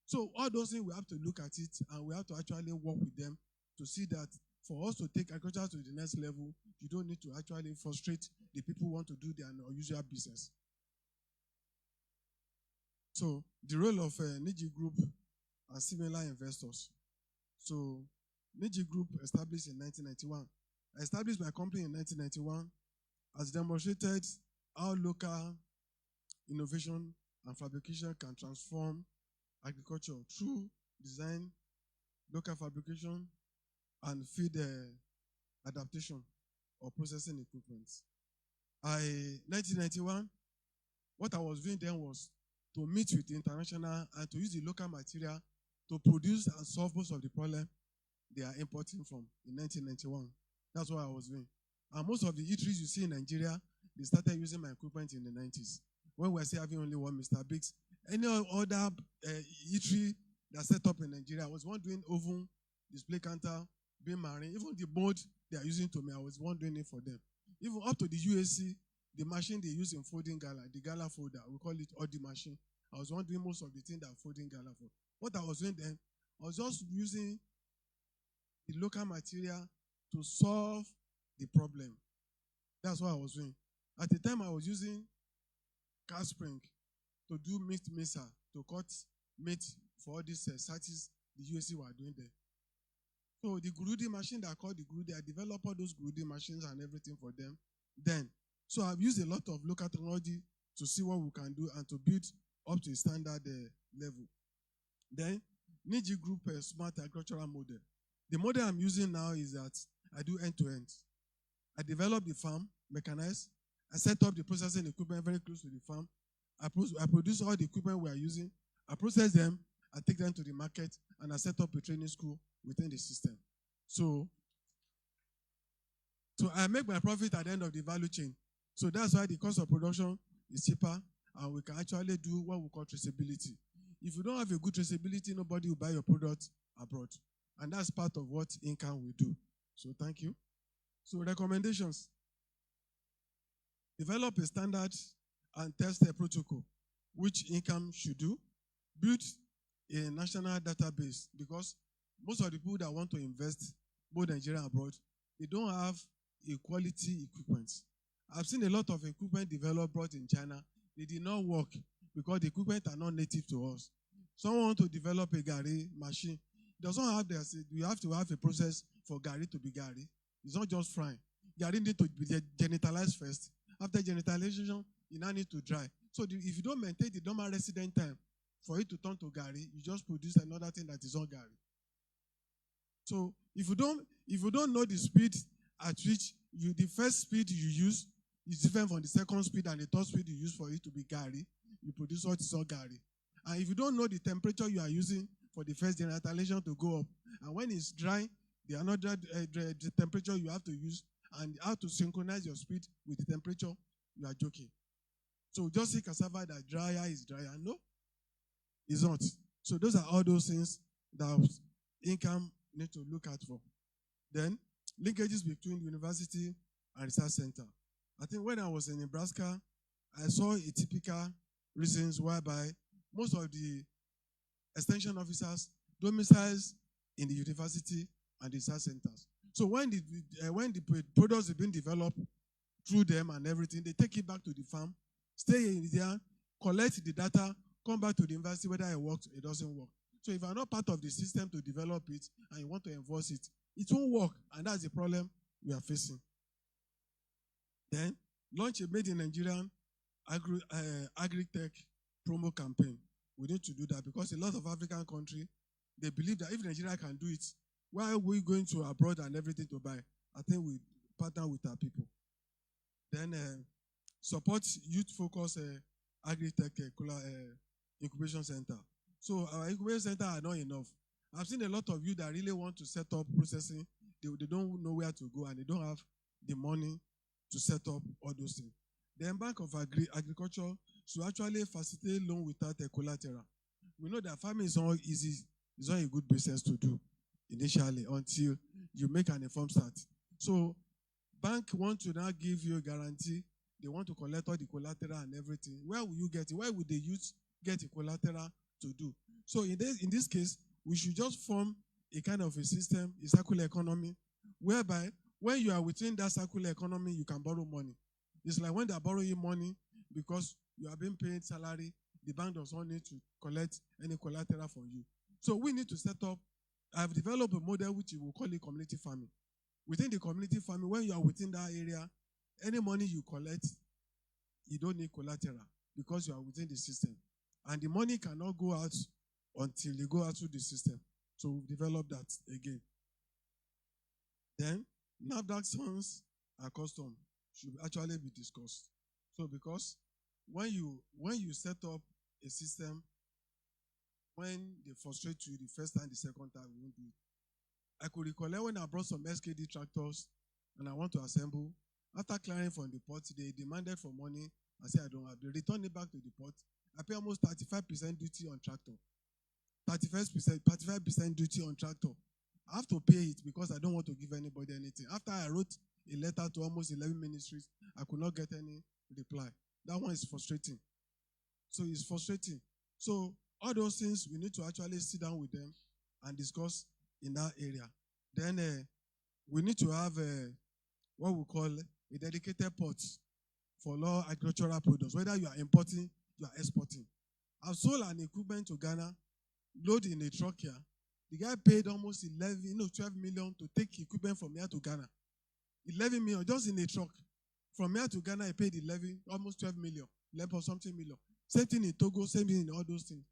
So all those things, we have to look at it and we have to actually work with them to see that for us to take agriculture to the next level, you don't need to actually frustrate the people who want to do their usual business. So the role of Niae Group and similar investors. So Niae Group established in 1991. I established my company in 1991 as demonstrated how local innovation and fabrication can transform agriculture through design, local fabrication, and feed adaptation or processing equipment. 1991, what I was doing then was to meet with the international and to use the local material to produce and solve most of the problem they are importing from in 1991. That's what I was doing. And most of the eateries you see in Nigeria, they started using my equipment in the 90s. When we were still having only one Mr. Biggs. Any other eatery that set up in Nigeria, I was one doing oven, display counter, being marine, even the board they are using to me, I was one doing it for them. Even up to the UAC, the machine they use in folding gala, the gala folder, we call it Audi machine. I was one doing most of the things that folding gala for. What I was doing then, I was just using the local material to solve the problem. That's what I was doing. At the time, I was using car spring to do meat mixer, to cut meat for all these sites the UAC were doing there. So the Gurudi machine that I called the Gurudi, I developed all those Gurudi machines and everything for them then. So I've used a lot of local technology to see what we can do and to build up to a standard level. Then, Niae Group Smart Agricultural Model. The model I'm using now is that I do end-to-end. I develop the farm, mechanize. I set up the processing equipment very close to the farm. I produce all the equipment we are using. I process them. I take them to the market, and I set up a training school within the system. So I make my profit at the end of the value chain. So that's why the cost of production is cheaper, and we can actually do what we call traceability. If you don't have a good traceability, nobody will buy your product abroad. And that's part of what NCAM will do. So thank you. So recommendations. Develop a standard and test a protocol, which NCAM should do. Build a national database, because most of the people that want to invest, both Nigeria and abroad, they don't have a quality equipment. I've seen a lot of equipment developed, brought in China. They did not work because the equipment are not native to us. Someone want to develop a Gari machine. Doesn't have this. You have to have a process for Gari to be Gari. It's not just frying. Gari need to be genitalized first. After genitalization, you now need to dry. So if you don't maintain the normal resident time for it to turn to Gari, you just produce another thing that is not Gari. So if you don't know the speed at which the first speed you use is different from the second speed and the third speed you use for it to be Gari, you produce what is not Gari. And if you don't know the temperature you are using for the first denatalization to go up. And when it's dry, the temperature you have to use, and how to synchronize your speed with the temperature, you are joking. So just see cassava that drier is drier. No, it's not. So those are all those things that NCAM need to look at for. Then, linkages between university and research center. I think when I was in Nebraska, I saw a typical reasons whereby most of the extension officers domiciles in the university and the research centers. So when the products have been developed through them and everything, they take it back to the farm, stay in there, collect the data, come back to the university, whether it works or it doesn't work. So if you are not part of the system to develop it and you want to enforce it, it won't work, and that's the problem we are facing. Then, launch a Made in Nigerian agri-tech promo campaign. We need to do that because a lot of African countries, they believe that if Nigeria can do it, why are we going to abroad and everything to buy? I think we partner with our people. Then, support youth-focused agri-tech incubation center. So our incubation center are not enough. I've seen a lot of youth that really want to set up processing. They don't know where to go and they don't have the money to set up all those things. The Bank of Agriculture should actually facilitate loan without a collateral. We know that farming is not easy. It's not a good business to do initially until you make an informed start. So bank want to now give you a guarantee. They want to collect all the collateral and everything. Where will you get it? Where would the youth get the collateral to do? So in this case, we should just form a kind of a system, a circular economy, whereby when you are within that circular economy, you can borrow money. It's like when they are borrowing money because you have been paid salary, the bank does not need to collect any collateral from you. So we need to set up, I've developed a model which we will call it community farming. Within the community farming, when you are within that area, any money you collect, you don't need collateral because you are within the system. And the money cannot go out until they go out through the system. So we've developed that again. Then, NAFDAC zones and custom should actually be discussed. So because when you set up a system, when they frustrate you the first time, the second time, you won't do it. I could recollect when I brought some SKD tractors and I want to assemble. After clearing from the port, they demanded for money. I said I don't have. They returned it back to the port. I pay almost 35% duty on tractor. 35% duty on tractor. I have to pay it because I don't want to give anybody anything. After I wrote a letter to almost 11 ministries, I could not get any reply. That one is frustrating. So it's frustrating. So all those things, we need to actually sit down with them and discuss in that area. Then we need to have what we call a dedicated port for all agricultural products, whether you are importing, you are exporting. I've sold an equipment to Ghana, load in a truck here. The guy paid almost 12 million to take equipment from here to Ghana. 11 million, just in a truck. From here to Ghana, he paid almost 12 million, 11 something million. Same thing in Togo, same thing in all those things.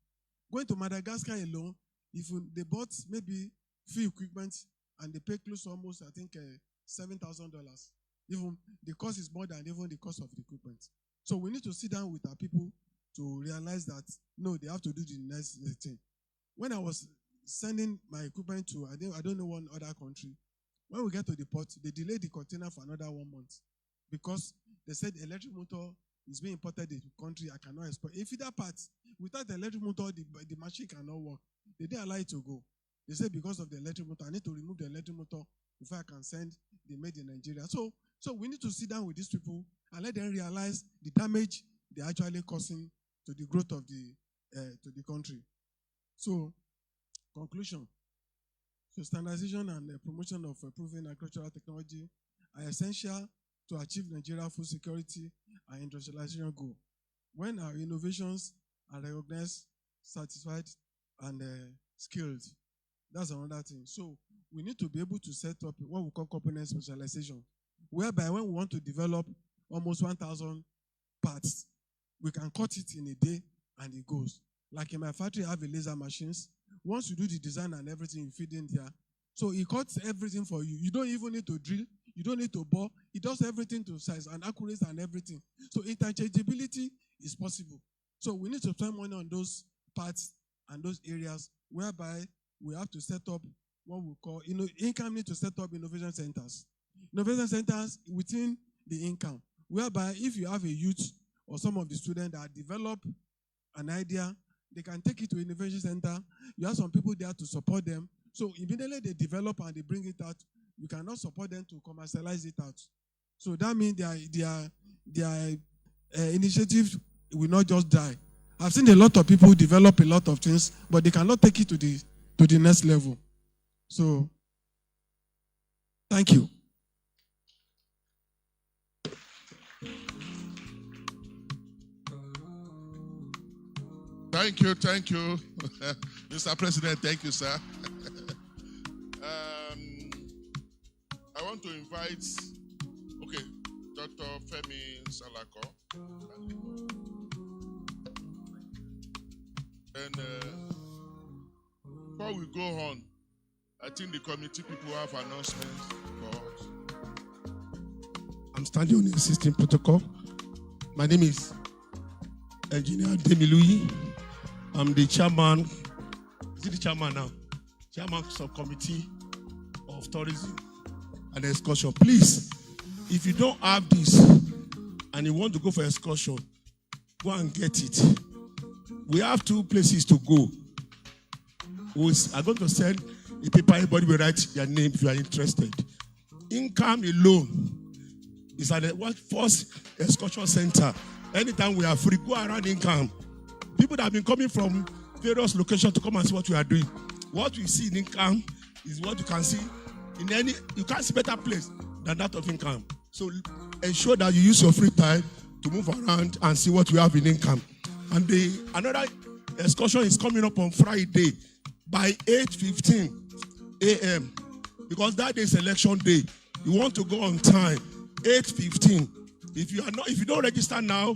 Going to Madagascar alone, if they bought maybe few equipment and they pay close to almost, I think, $7,000. Even the cost is more than even the cost of the equipment. So we need to sit down with our people to realize that, no, they have to do the next thing. When I was sending my equipment to, I don't know, one other country, when we get to the port, they delayed the container for another 1 month because they said electric motor is being imported into the country, I cannot export. If that part, without the electric motor, the machine cannot work. They didn't allow it to go. They said because of the electric motor, I need to remove the electric motor before I can send the Made in Nigeria. So we need to sit down with these people and let them realize the damage they're actually causing to the growth of the country. So, conclusion. So standardization and promotion of proven agricultural technology are essential to achieve Nigeria's food security and industrialization goal. When our innovations are recognized, certified, and skilled, that's another thing. So we need to be able to set up what we call component specialization, whereby when we want to develop almost 1,000 parts, we can cut it in a day and it goes. Like in my factory, I have a laser machines. Once you do the design and everything, you feed in there. So it cuts everything for you. You don't even need to drill. You don't need to bore. It does everything to size and accuracy and everything. So interchangeability is possible. So we need to spend money on those parts and those areas whereby we have to set up what we call, NCAM need to set up innovation centers. Innovation centers within the NCAM, whereby if you have a youth or some of the students that develop an idea, they can take it to innovation center. You have some people there to support them. So immediately they develop and they bring it out, you cannot support them to commercialize it out. So that means their initiative will not just die. I've seen a lot of people develop a lot of things, but they cannot take it to the next level. So, thank you. Thank you, Mr. President. Thank you, sir. I want to invite, Dr. Femi Salako. And before we go on, I think the committee people have announcements for us. I'm standing on the existing protocol. My name is Engineer Demilui. I'm the chairman. Is it the chairman now? Chairman subcommittee of tourism and excursion. Please, if you don't have this and you want to go for excursion, go and get it. We have 2 places to go. I'm going to send a paper, everybody will write their name if you are interested. NCAM alone is at the first excursion center. Anytime we are free, go around NCAM. People that have been coming from various locations to come and see what we are doing. What we see in NCAM is what you can see in you can't see better place than that of NCAM. So ensure that you use your free time to move around and see what we have in NCAM. And another excursion is coming up on Friday by 8:15 a.m. because that day is election day. You want to go on time. 8:15. If you don't register now,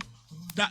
that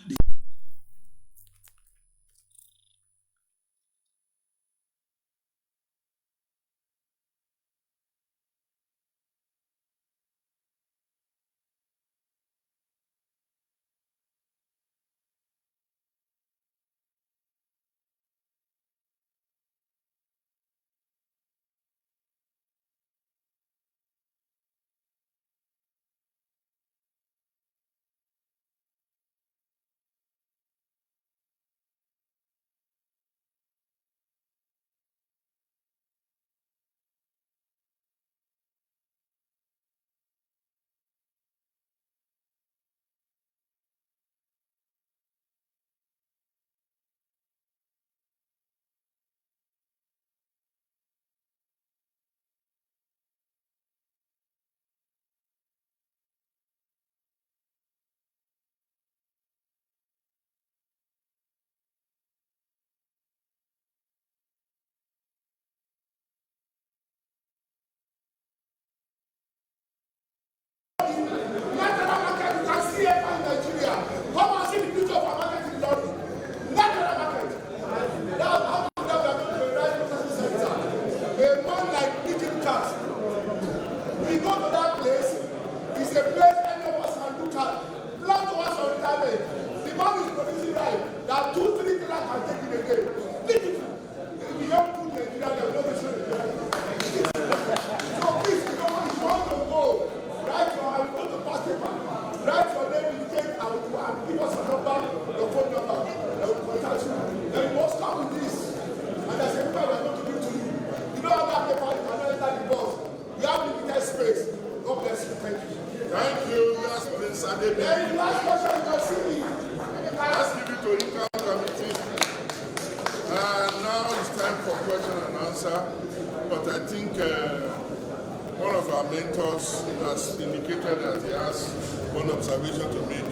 one of our mentors has indicated that he has one observation to make.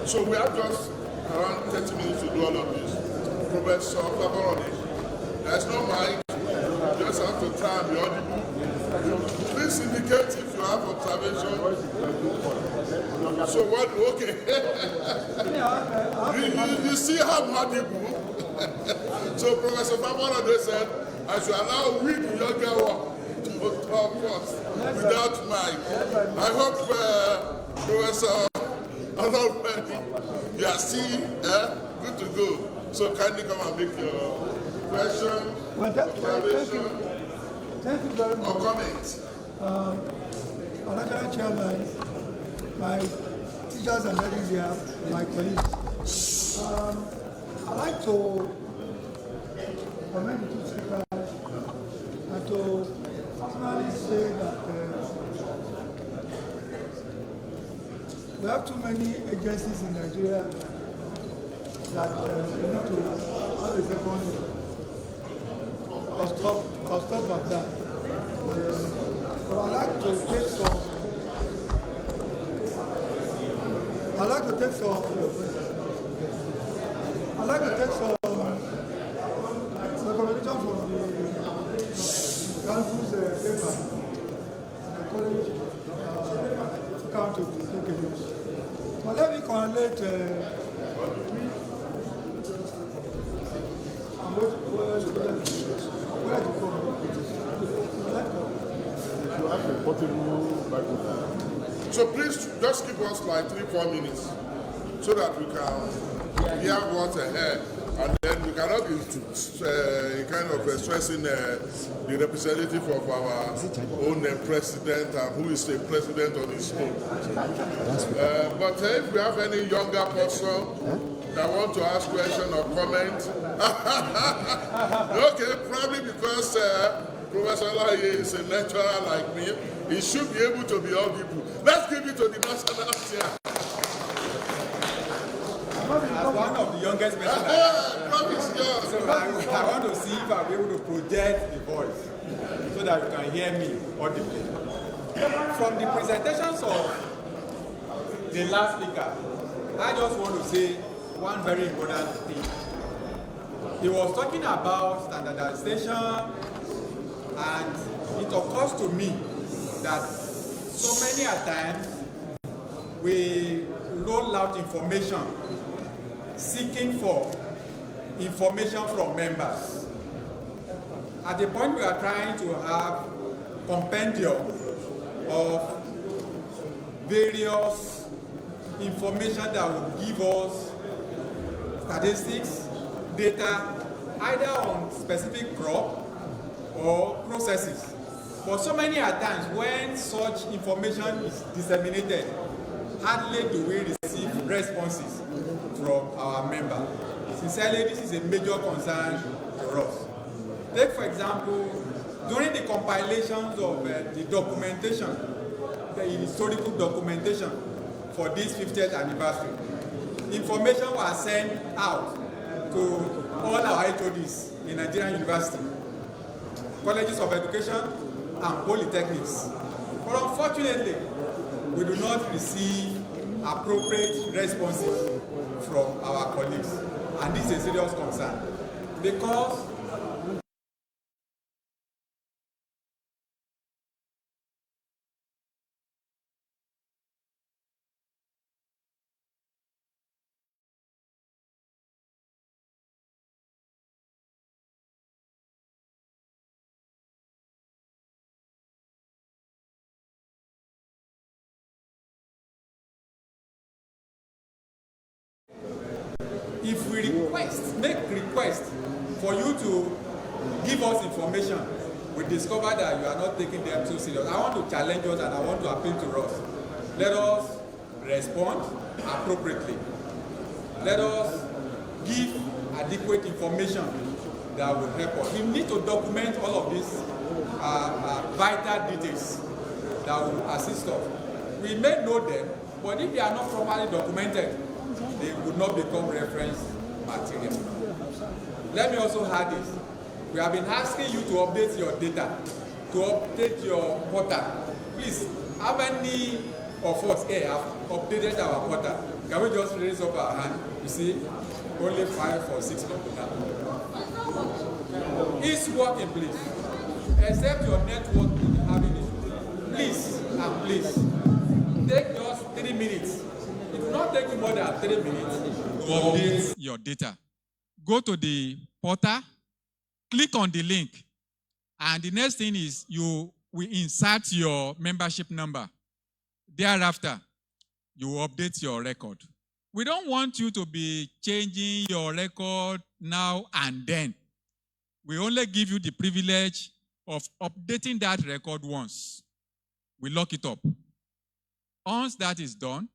So we have just around 30 minutes to do all of this. Professor Faboroni, there's no mic. You just have to try and be audible. Please indicate if you have observation. So what? Okay. you see how audible. So Professor Faboroni said, I should allow we the younger one to talk first without mic. I hope Professor Arnold, you are still good to go. So kindly come and make your Question, observation, Thank you very much. or comment? Our national chairman, my teachers and ladies here, my colleagues. I'd like to commend the two speakers and to personally say that we have too many agencies in Nigeria that we need to have a second or stop at that. But I'd like to take some recommendation from the council's paper and the college account of the keynotes. But let me correlate So please just give us like 3-4 minutes so that we can hear what's ahead. And then we cannot be stressing the representative of our own president and who is the president on his own. But if we have any younger person that want to ask question or comment, okay, probably because Professor Niae is a lecturer like me, he should be able to be audible. Let's give it to the national chair. As one of the youngest men, so I want to see if I'll be able to project the voice so that you can hear me audibly. From the presentations of the last speaker, I just want to say one very important thing. He was talking about standardization, and it occurs to me that so many a times we roll out information seeking for information from members. At the point we are trying to have compendium of various information that will give us statistics, data, either on specific crop or processes. But so many a times when such information is disseminated, hardly do we receive responses from our members. Sincerely, this is a major concern for us. Take, for example, during the compilations of the documentation, the historical documentation for this 50th anniversary, information was sent out to all our HODs in Nigerian university, colleges of education, and polytechnics. But unfortunately, we do not receive appropriate responses from our colleagues. And this is a serious concern because if we make request for you to give us information, we discover that you are not taking them so serious. I want to challenge us and I want to appeal to us. Let us respond appropriately. Let us give adequate information that will help us. We need to document all of these vital details that will assist us. We may know them, but if they are not properly documented, they would not become reference material. Let me also add this. We have been asking you to update your data, to update your portal. Please, how many of us here have updated our portal? Can we just raise up our hand? You see, only 5 or 6 people now. It's working, please. Except your network is having it. Please, and please, take just 3 minutes. It will not take you more than 3 minutes to update your data. Go to the portal, click on the link, and the next thing is you will insert your membership number. Thereafter, you will update your record. We don't want you to be changing your record now and then. We only give you the privilege of updating that record once. We lock it up. Once that is done,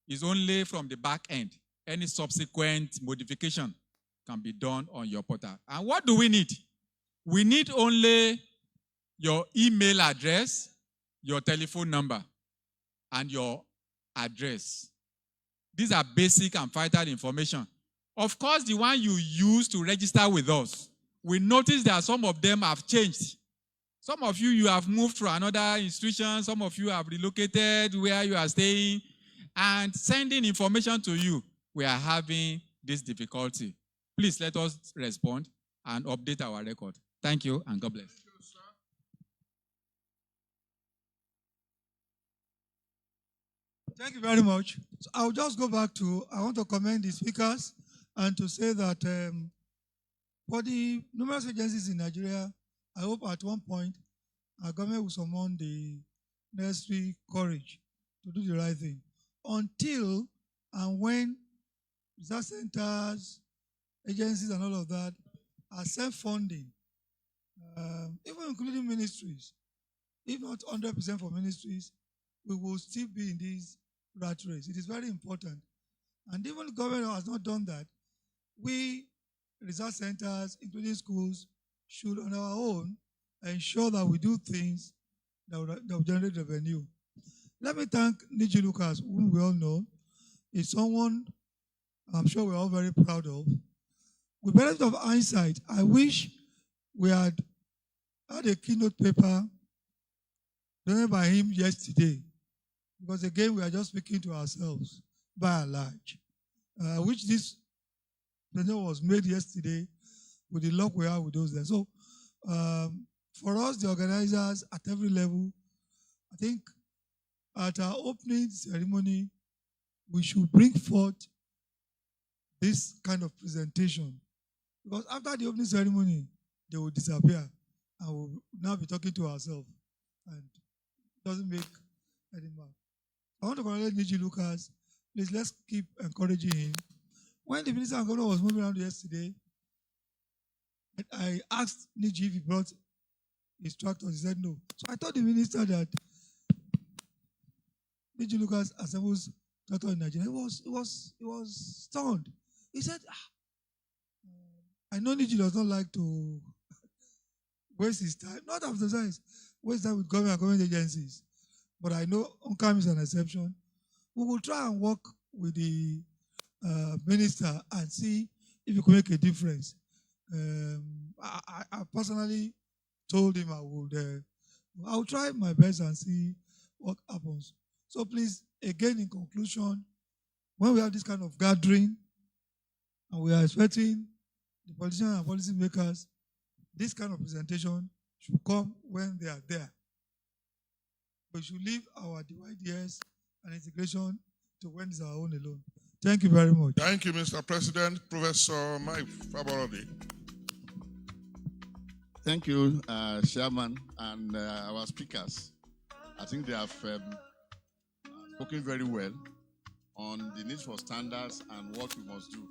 it's only from the back end. Any subsequent modification can be done on your portal. And what do we need? We need only your email address, your telephone number, and your address. These are basic and vital information. Of course, the one you use to register with us, we notice that some of them have changed. Some of you have moved to another institution. Some of you have relocated where you are staying. And sending information to you, we are having this difficulty. Please let us respond and update our record. Thank you and God bless. Thank you very much. So I'll just go back to, I want to commend the speakers and to say that for the numerous agencies in Nigeria, I hope at one point our government will summon the necessary courage to do the right thing. Until and when research centers, agencies and all of that are self-funding, even including ministries, if not 100% for ministries, we will still be in this rat race. It is very important. And even the government has not done that. We, research centers, including schools, should on our own ensure that we do things that will generate revenue. Let me thank Niae Lucas, whom we all know. Is someone I'm sure we're all very proud of. With benefit of hindsight, I wish we had a keynote paper done by him yesterday. Because again, we are just speaking to ourselves by and large. Which this presentation was made yesterday with the luck we have with those there. So for us, the organizers at every level, I think at our opening ceremony, we should bring forth this kind of presentation. Because after the opening ceremony, they will disappear and we'll now be talking to ourselves. And it doesn't make any mark. I want to congratulate Niae Lucas. Please, let's keep encouraging him. When the minister and governor was moving around yesterday, I asked Niae if he brought his tractors. He said no. So I told the minister that Niae Lucas assembles tractor in Nigeria. He was stunned. He said, I know Niae does not like to waste his time, not emphasize, waste time with government agencies. But I know NCAM is an exception. We will try and work with the minister and see if we can make a difference. I personally told him I will try my best and see what happens. So please, again, in conclusion, when we have this kind of gathering and we are expecting the politicians and policymakers, this kind of presentation should come when they are there. We should leave our ideas and integration to when it's our own alone. Thank you very much. Thank you, Mr. President. Professor Mike Faborodi. Thank you, Chairman, and our speakers. I think they have spoken very well on the need for standards and what we must do.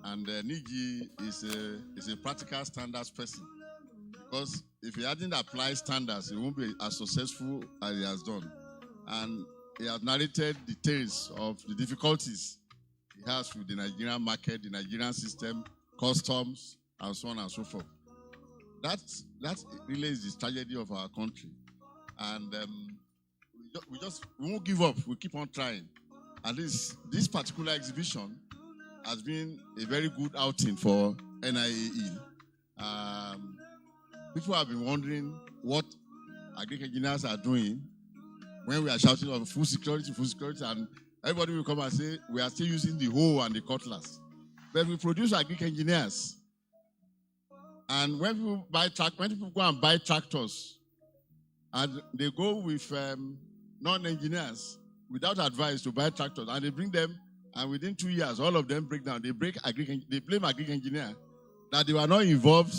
And Niae is a practical standards person. Because if he hadn't applied standards, he won't be as successful as he has done. And he has narrated the tales of the difficulties he has with the Nigerian market, the Nigerian system, customs, and so on and so forth. That really is the tragedy of our country. And we won't give up. We keep on trying. At least this particular exhibition has been a very good outing for NIAE. People have been wondering what agri-engineers are doing when we are shouting of food security, and everybody will come and say we are still using the hoe and the cutlass. But we produce agri-engineers. And when people go and buy tractors, and they go with non-engineers without advice to buy tractors, and they bring them, and within 2 years, all of them break down. They blame agri-engineer that they were not involved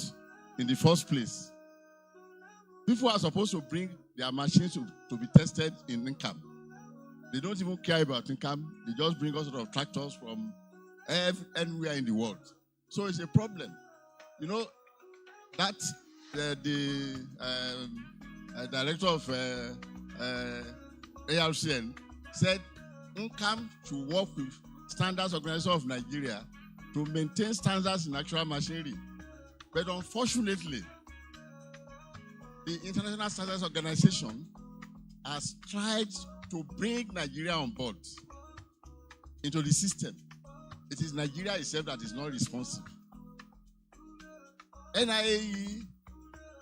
in the first place. People are supposed to bring their machines to be tested in NCAM. They don't even care about NCAM. They just bring all sorts of tractors from anywhere in the world. So it's a problem. You know, that the director of ARCN said NCAM should work with Standards Organization of Nigeria to maintain standards in actual machinery. But unfortunately, the International Standards Organization has tried to bring Nigeria on board into the system. It is Nigeria itself that is not responsive. NIAE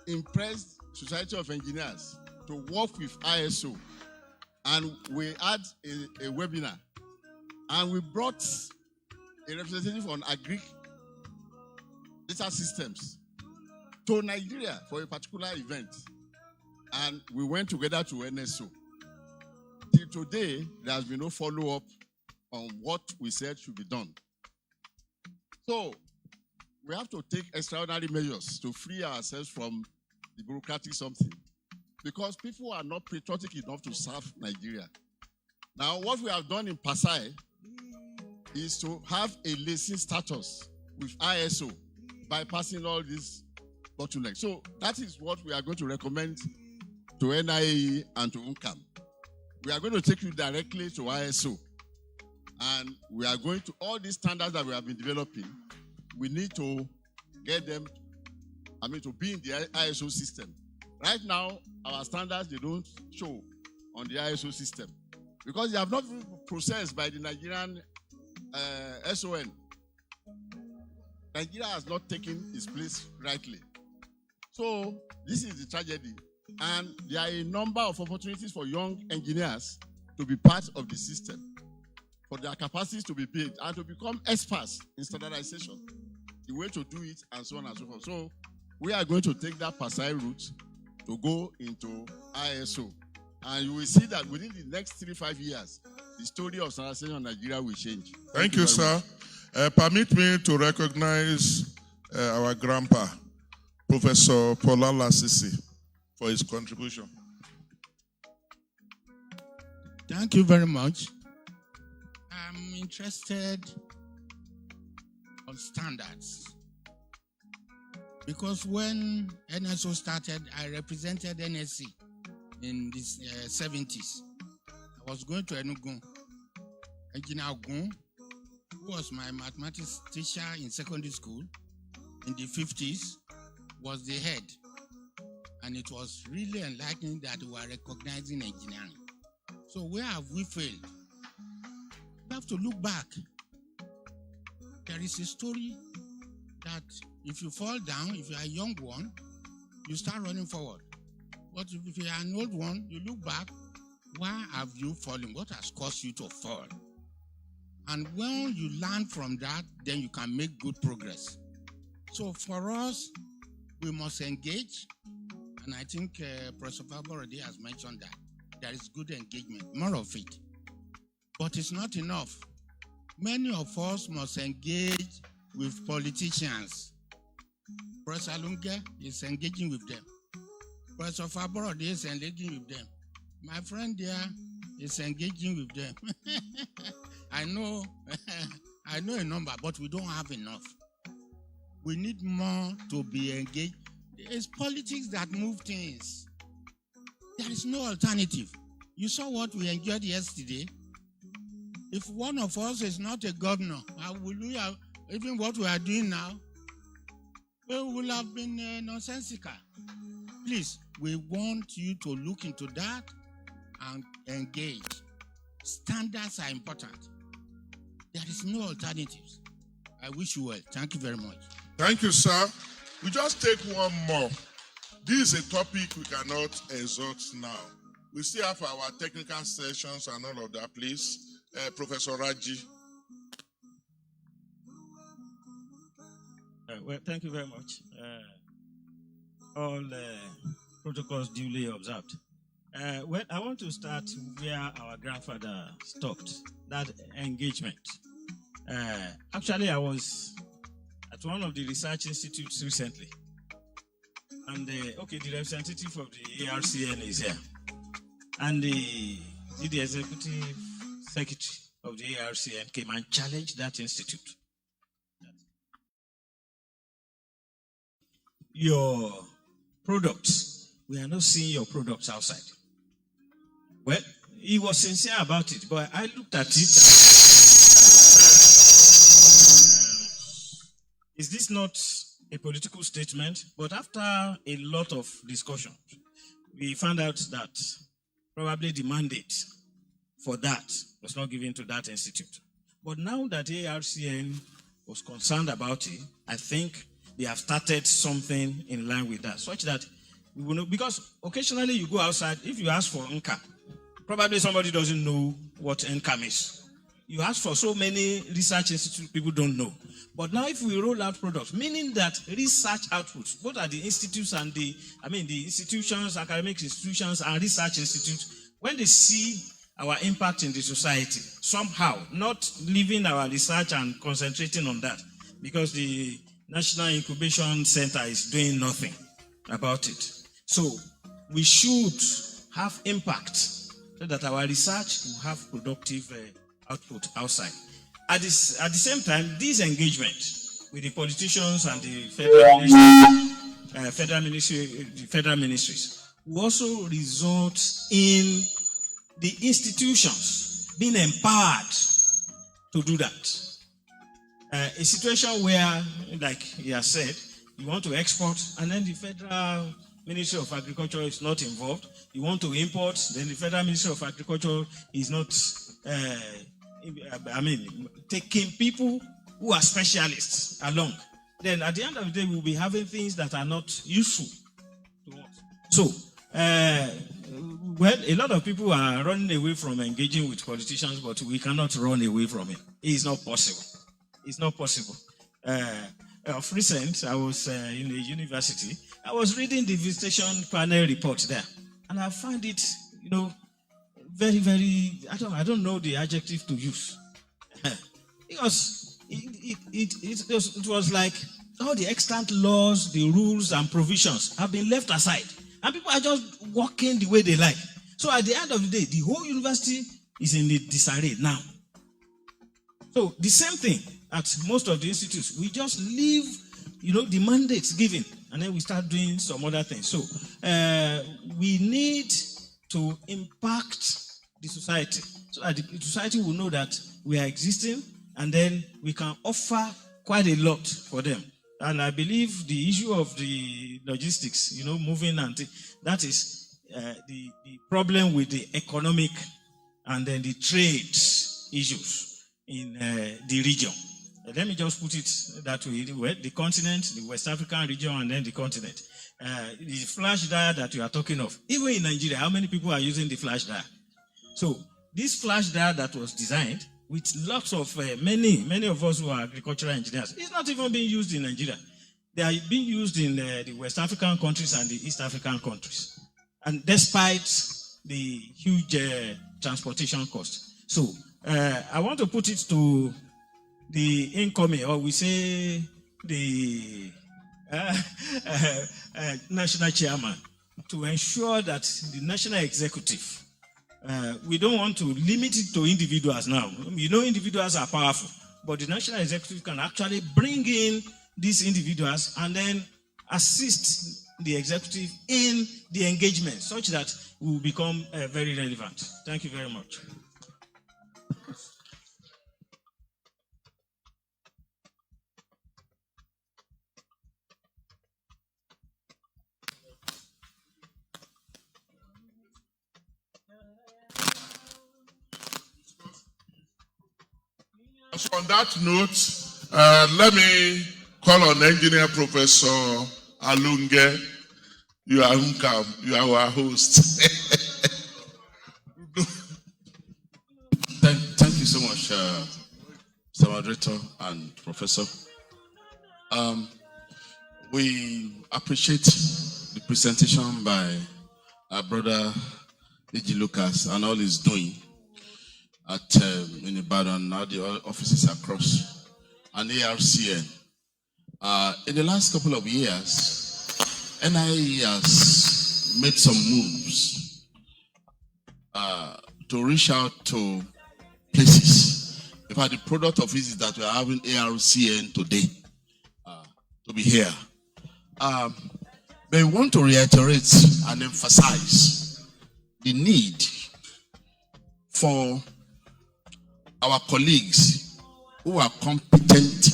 impressed Society of Engineers to work with ISO, and we had a webinar, and we brought a representative on agri-data systems to Nigeria for a particular event, and we went together to NSO. Till today, there has been no follow-up on what we said should be done. So, we have to take extraordinary measures to free ourselves from the bureaucratic something, because people are not patriotic enough to serve Nigeria. Now, what we have done in Pasai is to have a license status with ISO, bypassing all these bottlenecks. So that is what we are going to recommend to NIAE and to NCAM. We are going to take you directly to ISO, and we are going to, all these standards that we have been developing, we need to get them, to be in the ISO system. Right now, our standards, they don't show on the ISO system because they have not been processed by the Nigerian SON. Nigeria has not taken its place rightly. So this is the tragedy. And there are a number of opportunities for young engineers to be part of the system, for their capacities to be built and to become experts in standardization, the way to do it, and so on and so forth. So we are going to take that Pasai route to go into ISO. And you will see that within the next 3-5 years, the story of standardization in Nigeria will change. Thank you, sir. Permit me to recognize our grandpa, Professor Polala Sisi, for his contribution. Thank you very much. I'm interested on standards because when NSO started, I represented NSC in the 70s. I was going to Enugu. Engineer Ogun, who was my mathematics teacher in secondary school in the 50s, was the head. And it was really enlightening that we were recognizing engineering. So where have we failed? We have to look back. There is a story that if you fall down, if you are a young one, you start running forward. But if you are an old one, you look back, why have you fallen? What has caused you to fall? And when you learn from that, then you can make good progress. So for us, we must engage. And I think Professor Fabo already has mentioned that. There is good engagement, more of it. But it's not enough. Many of us must engage with politicians. Professor Lunge is engaging with them. Professor Fabo is engaging with them. My friend there is engaging with them. I know a number, but we don't have enough. We need more to be engaged. It's politics that move things. There is no alternative. You saw what we enjoyed yesterday. If one of us is not a governor, how will we have, even what we are doing now, we will have been nonsensical. Please, we want you to look into that and engage. Standards are important. There is no alternatives. I wish you well. Thank you very much. Thank you, sir. We just take one more. This is a topic we cannot exhaust now. We still have our technical sessions and all of that, please. Professor Raji. Well, thank you very much. All protocols duly observed. Well, I want to start where our grandfather stopped, that engagement. Actually, I was at one of the research institutes recently. And the representative of the ARCN is here. And the executive secretary of the ARCN came and challenged that institute. your products, we are not seeing your products outside. Well, he was sincere about it, but I looked at it. Is this not a political statement? But after a lot of discussion, we found out that probably the mandate for that was not given to that institute. But now that ARCN was concerned about it, I think they have started something in line with that, such that we will know, because occasionally you go outside, if you ask for NCAM, probably somebody doesn't know what NCAM is. You ask for so many research institutes, people don't know. But now if we roll out products, meaning that research outputs, both at the institutes and the institutions, academic institutions and research institutes, when they see our impact in the society, somehow, not leaving our research and concentrating on that, because the National Incubation Center is doing nothing about it. So we should have impact so that our research will have productive output outside. At the same time, this engagement with the politicians and the federal ministries will also result in the institutions being empowered to do that. A situation where, like he has said, you want to export and then the Federal Ministry of Agriculture is not involved. You want to import, then the Federal Ministry of Agriculture is not, taking people who are specialists along. Then at the end of the day, we'll be having things that are not useful to us. So, well, a lot of people are running away from engaging with politicians, but we cannot run away from it. It is not possible. It's not possible. Of recent, I was in a university. I was reading the visitation panel report there, and I found it, very, very. I don't know the adjective to use. Because it was like all the extant laws, the rules, and provisions have been left aside, and people are just walking the way they like. So at the end of the day, the whole university is in the disarray now. So the same thing at most of the institutes. We just leave, the mandates given, and then we start doing some other things. So we need to impact the society so that the society will know that we are existing, and then we can offer quite a lot for them. And I believe the issue of the logistics, moving and that is the problem with the economic and then the trade issues in the region. Let me just put it that way. The continent, the West African region, and then the continent. The flash dryer that you are talking of, even in Nigeria, how many people are using the flash dryer? So this flash dryer that was designed with lots of, many of us who are agricultural engineers, it's not even being used in Nigeria. They are being used in the West African countries and the East African countries. And despite the huge transportation cost. So I want to put it to the incoming, or we say the national chairman, to ensure that the national executive, we don't want to limit it to individuals now. Individuals are powerful, but the national executive can actually bring in these individuals and then assist the executive in the engagement such that we will become very relevant. Thank you very much. So on that note, let me call on Engineer Professor Alunge. You are NCAM, you are our host. Thank you so much, Mr. Moderator and Professor. We appreciate the presentation by our brother Niji Lucas and all he's doing at in Ibadan, now the offices across, and ARCN. In the last couple of years, NIE has made some moves to reach out to places. In fact, the product of it is that we are having ARCN today to be here. But we want to reiterate and emphasize the need for our colleagues who are competent.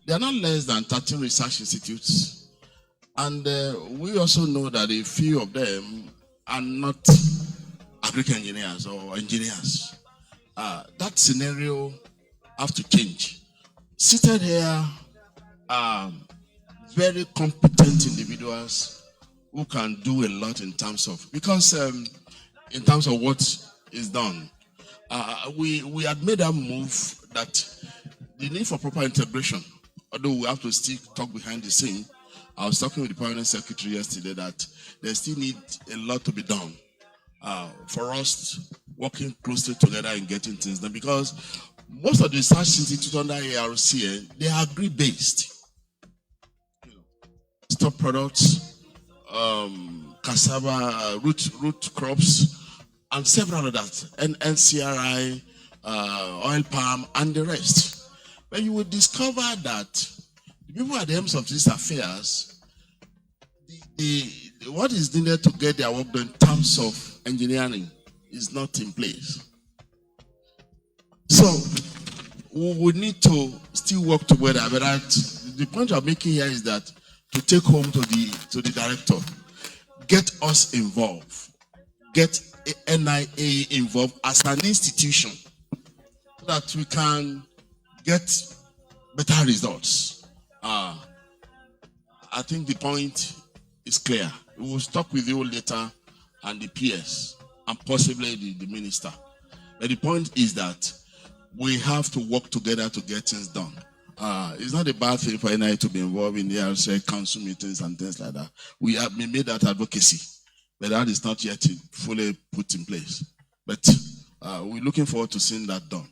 There are not less than 13 research institutes. And we also know that a few of them are not agri-engineers or engineers. That scenario have to change. Seated here are very competent individuals who can do a lot in terms of, because in terms of what is done. We had made a move that the need for proper integration, although we have to still talk behind the scene. I was talking with the Permanent Secretary yesterday that there still need a lot to be done for us working closely together in getting things done, because most of the research institutes under ARCN, they are agri-based. Stock products, cassava, root crops, and several others, and NCRI, oil palm, and the rest. But you will discover that the people at the helms of these affairs, what is needed to get their work done in terms of engineering is not in place. So we need to still work together. But the point I'm making here is that to take home to the director, get us involved, get NIA involved as an institution, so that we can get better results. I think the point is clear. We will talk with you later and the PS and possibly the minister. But the point is that we have to work together to get things done. It's not a bad thing for NIA to be involved in the RCA council meetings and things like that. We have made that advocacy, but that is not yet fully put in place. But we're looking forward to seeing that done,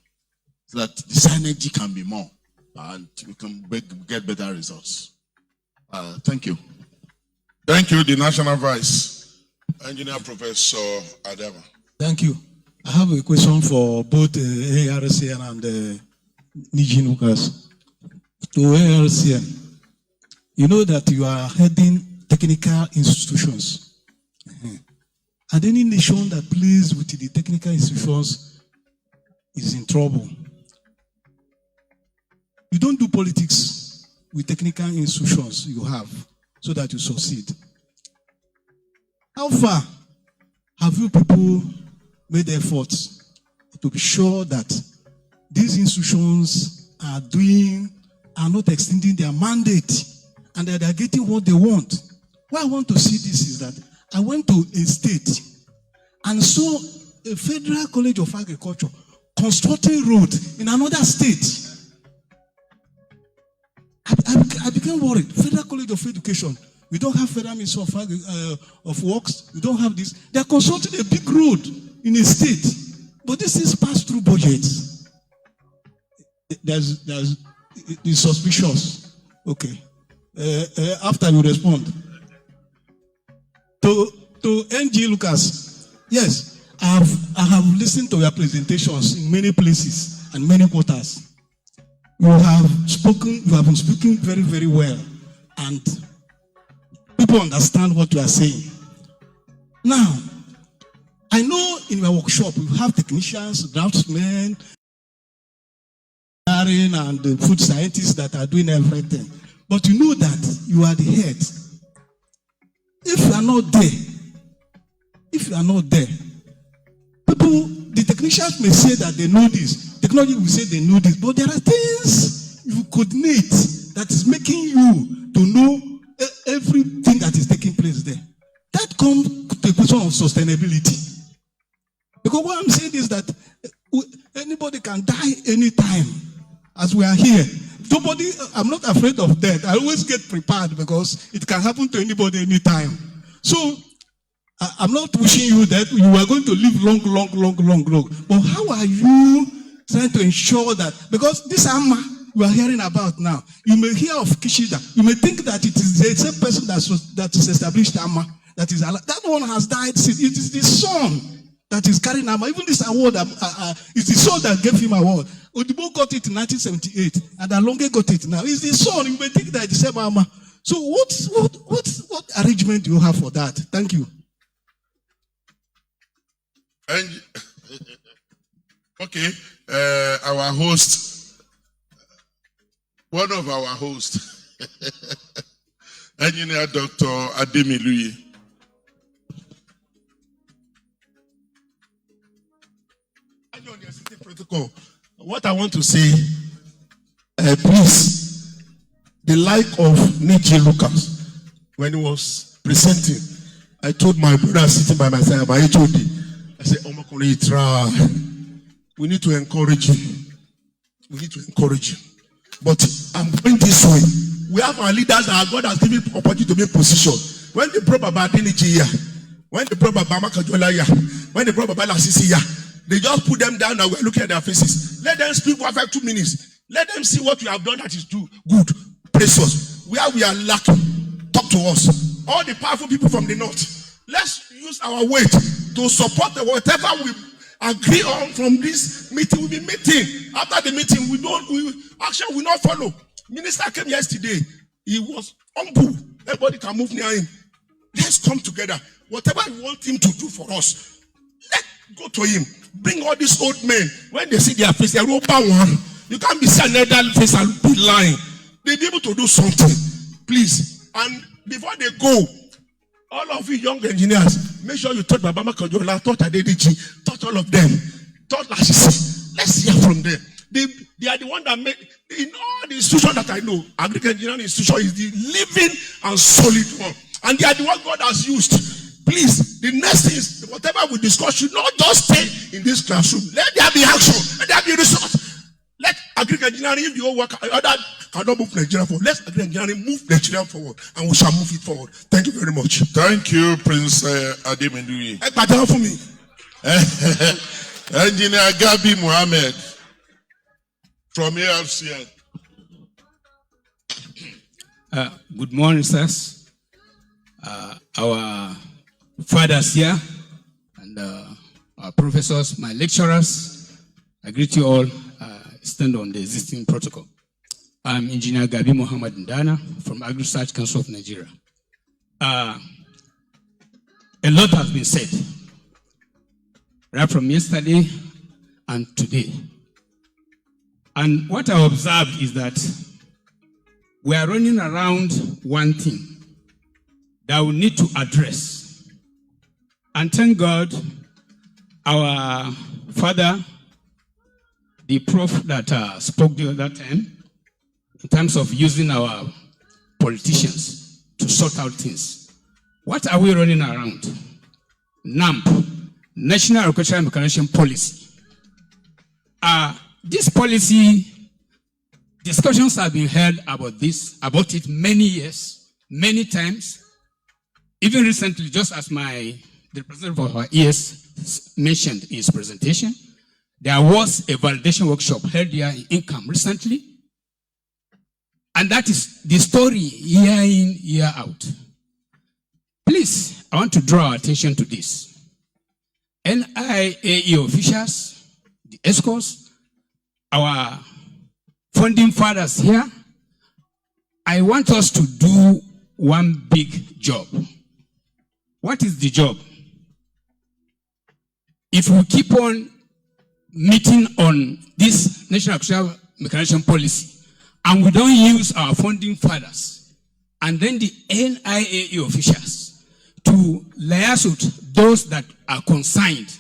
so that the synergy can be more and we can get better results. Thank you. Thank you, the National Vice, Engineer Professor Adama. Thank you. I have a question for both ARCN and Nigerian Lucas. To ARCN, you know that you are heading technical institutions. And any nation that plays with the technical institutions is in trouble. You don't do politics with technical institutions you have so that you succeed. How far have you people made efforts to be sure that these institutions are not extending their mandate and that they are getting what they want? Why I want to see this is that I went to a state and saw a Federal College of Agriculture constructing road in another state. I became worried. Federal College of Education, we don't have Federal Ministry of Works, we don't have this. They are constructing a big road in a state, but this is pass-through budgets. It's suspicious. Okay. After you respond. To NG Lucas, yes, I have listened to your presentations in many places and many quarters. You have been speaking very, very well, and people understand what you are saying. Now, I know in your workshop you have technicians, draftsmen, and the food scientists that are doing everything. But you know that you are the head. If you are not there, people, the technicians may say that they know this, technology will say they know this, but there are things you coordinate that is making you to know everything that is taking place there. That comes to a question of sustainability. Because what I'm saying is that anybody can die anytime. As we are here, I'm not afraid of death. I always get prepared because it can happen to anybody anytime. So I'm not wishing you that you are going to live long. But how are you trying to ensure that? Because this armor we are hearing about now, you may hear of Kishida. You may think that it is the same person that is established armor. That one has died. It is the son that is carrying armor. Even this award, it's the son that gave him award. Odibo got it in 1978, and Alonge got it now. It's the son. You may think that it's the same armor. So what arrangement do you have for that? Thank you. And okay, our host, one of our hosts, Engineer Dr. Ademiluyi. Protocol. What I want to say, please, the like of Niae Lucas, when he was presenting, I told my brother sitting by my side, my HOD, I said, we need to encourage him. We need to encourage him. But I'm going this way. We have our leaders that God has given opportunity to be in position. When they brought Baba Adeniji here, when they brought Baba Makajola here, when they brought Baba Lasisi here, they just put them down and we're looking at their faces. Let them speak for 2 minutes. Let them see what we have done that is good, precious. Where we are lacking, talk to us. All the powerful people from the north, let's use our weight to support whatever we agree on from this meeting. We'll be meeting. After the meeting, action will not follow. Minister came yesterday. He was humble. Everybody can move near him. Let's come together. Whatever we want him to do for us, let's go to him. Bring all these old men. When they see their face, they roll back one. You can't be seeing another face and be lying. They'll be able to do something. Please. And before they go, all of you young engineers, make sure you touch Baba Makajola, touch Adeniji, touch all of them. Touch Lasisi. Let's hear from them. They are the one that make, in all the institutions that I know, Agri-Engineering institution is the living and solid one. And they are the one God has used. Please, the next thing is, whatever we discuss should not just stay in this classroom. Let there be action. Let there be result. Let Agri-Engineering, if the whole work, other cannot move Nigeria forward. Let Agri-Engineering move Nigeria forward, and we shall move it forward. Thank you very much. Thank you, Prince Ademiluyi. For me. Engineer Gabi Mohammed from AFCN. Good morning, sirs. Our fathers here and our professors, my lecturers, I greet you all. Stand on the existing protocol. I'm Engineer Gabi Mohammed Ndana from Agri-Research Council of Nigeria. A lot has been said, right from yesterday and today. And what I observed is that we are running around one thing that we need to address. And thank God, our father, the prof that spoke the other time, in terms of using our politicians to sort out things. What are we running around? NAMP, National Agricultural Mechanization Policy. This policy, discussions have been held about it many years, many times. Even recently, just as the representative of our ES mentioned in his presentation, there was a validation workshop held here in NCAM recently. And that is the story year in, year out. Please, I want to draw our attention to this. NIAE officials, the ESCOs, our funding fathers here, I want us to do one big job. What is the job? If we keep on meeting on this National Agricultural Mechanization Policy and we don't use our funding fathers and then the NIAE officials to liaise with those that are concerned,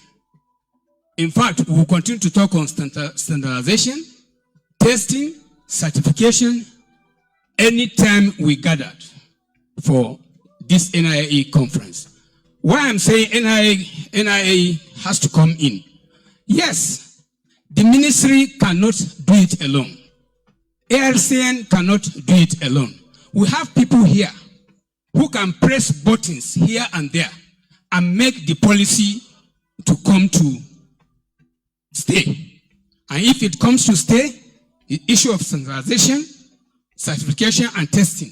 in fact, we will continue to talk on standardization, testing, certification, anytime we gathered for this NIAE conference. Why I'm saying NIAE has to come in. Yes, the ministry cannot do it alone. ARCN cannot do it alone. We have people here who can press buttons here and there and make the policy to come to stay. And if it comes to stay, the issue of standardization, certification, and testing,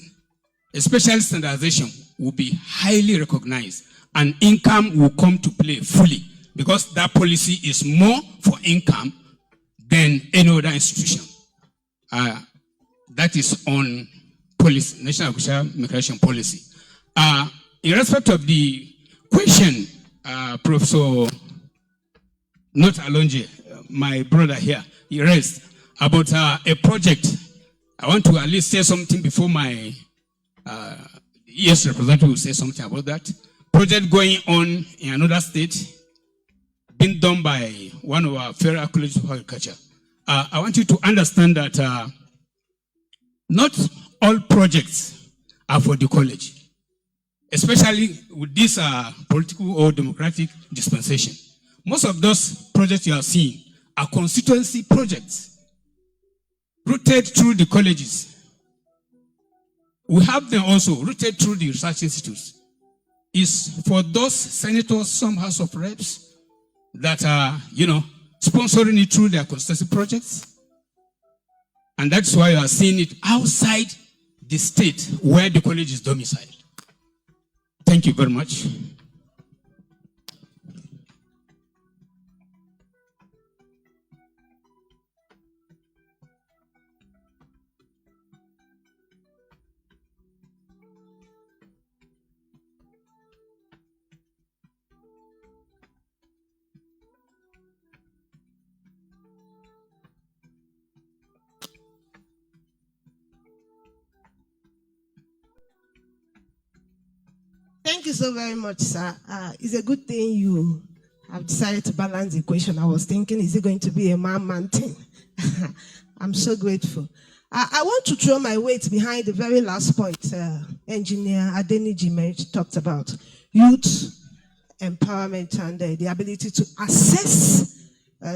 especially standardization, will be highly recognized, and income will come to play fully, because that policy is more for income than any other institution. That is on policy, national agricultural mechanization policy. In respect of the question, Professor not Alonje, my brother here, he raised about a project. I want to at least say something before my ES representative will say something about that. Project going on in another state, being done by one of our federal colleges of agriculture. I want you to understand that not all projects are for the college, especially with this political or democratic dispensation. Most of those projects you are seeing are constituency projects routed through the colleges. We have them also routed through the research institutes. It's for those senators, some House of Reps that are, sponsoring it through their constituency projects. And that's why you are seeing it outside the state where the college is domiciled. Thank you very much. Thank you so very much, sir. It's a good thing you have decided to balance the equation. I was thinking, is it going to be a man-man thing? I'm so grateful. I want to throw my weight behind the very last point Engineer Adeniji talked about, youth empowerment and the ability to assess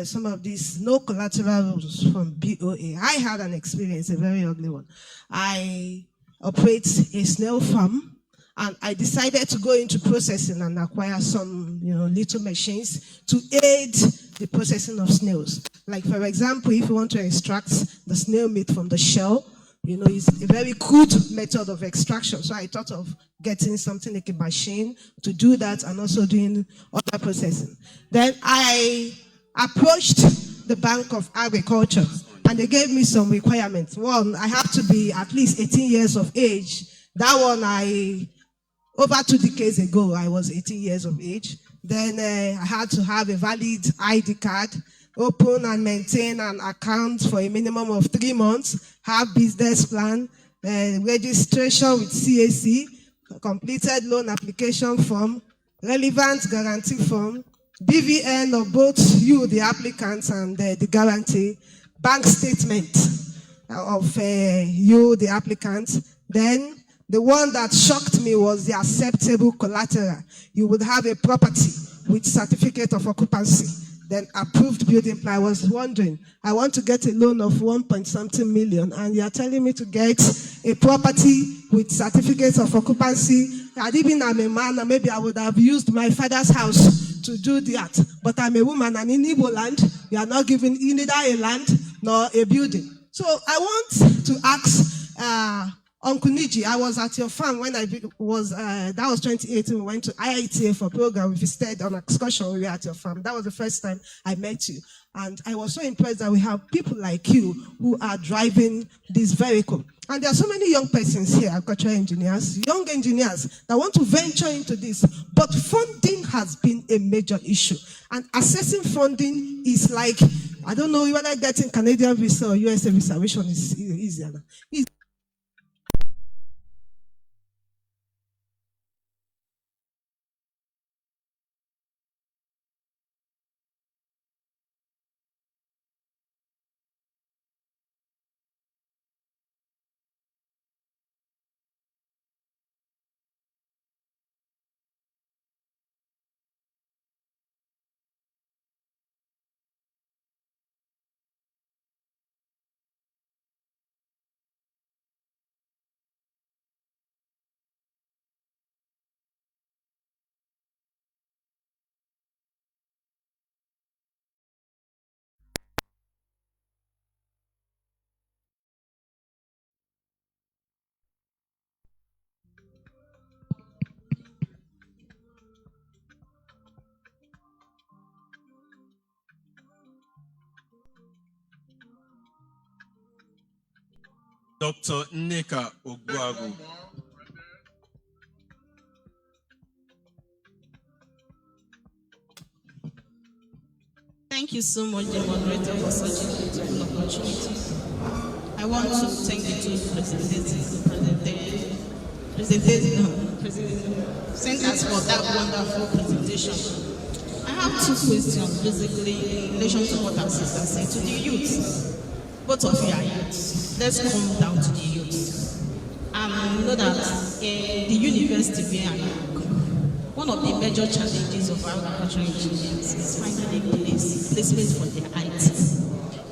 some of these no collateral rules from BOA. I had an experience, a very ugly one. I operate a snail farm, and I decided to go into processing and acquire some, little machines to aid the processing of snails. Like, for example, if you want to extract the snail meat from the shell, it's a very crude method of extraction. So I thought of getting something like a machine to do that and also doing other processing. Then I approached the Bank of Agriculture and they gave me some requirements. One, I have to be at least 18 years of age. That one over 2 decades ago, I was 18 years of age. Then I had to have a valid ID card, open and maintain an account for a minimum of 3 months, have business plan, registration with CAC, completed loan application form, relevant guarantee form, BVN of both you, the applicants, and the guarantee, bank statement of you, the applicant. Then the one that shocked me was the acceptable collateral. You would have a property with certificate of occupancy, then approved building plan. I was wondering, I want to get a loan of 1.something million, and you are telling me to get a property with certificate of occupancy. Had even I'm a man, maybe I would have used my father's house to do that. But I'm a woman, and in Igbo land, you are not giving neither a land nor a building. So I want to ask Uncle Niji, I was at your farm when I was, that was 2018, we went to IITA for a program, we visited on excursion, we were at your farm. That was the first time I met you. And I was so impressed that we have people like you who are driving this vehicle. And there are so many young persons here, agricultural engineers, young engineers that want to venture into this. But funding has been a major issue. And accessing funding is like, I don't know whether getting Canadian visa or USA visa, which one is easier. Dr. Nneka Ogbuagu. Thank you so much, the moderator, for such a beautiful opportunity. I want to thank the two presenters for that wonderful presentation. I have two questions, basically, in relation to what our sister said to the youth. Both of you are youth. Let's come down to the youth. You know that in the university where I am, one of the major challenges of agricultural engineers is finding a placement for their IT.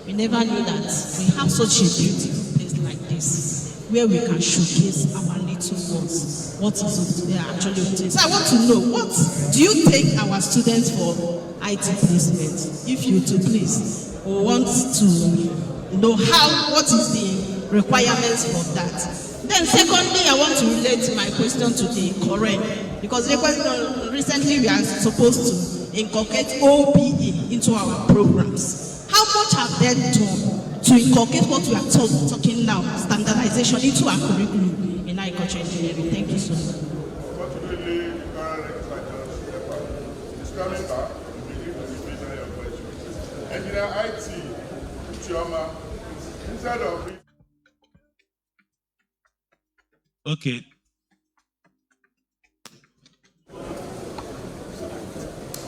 We never knew that we have such a beautiful place like this, where we can showcase our little ones. What is it they are actually doing? So I want to know, what do you take our students for IT placement? If you to please want to know what is the requirements for that. Then secondly, I want to relate my question to the current, because recently we are supposed to inculcate OPE into our programs. How much have they done to inculcate what we are talking now, standardization, into our curriculum in agriculture engineering? Thank you so much. Unfortunately, is coming back to begin with the question. Engineer IT, Chioma, instead of Okay.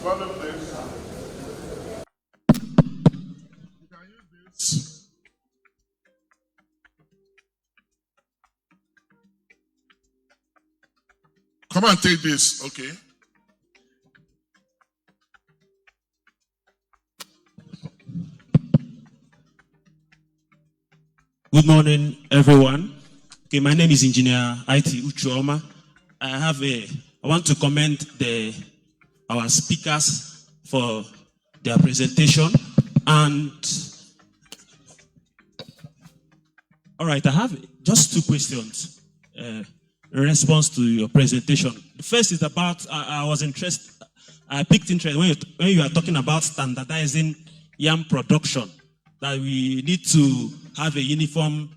follow this. You can use this. Come and take this, okay? Good morning, everyone. Okay, my name is Engineer IT Uchuoma. I want to commend our speakers for their presentation. And all right, I have just two questions in response to your presentation. The first is about, I picked interest when you are talking about standardizing yam production, that we need to have a uniform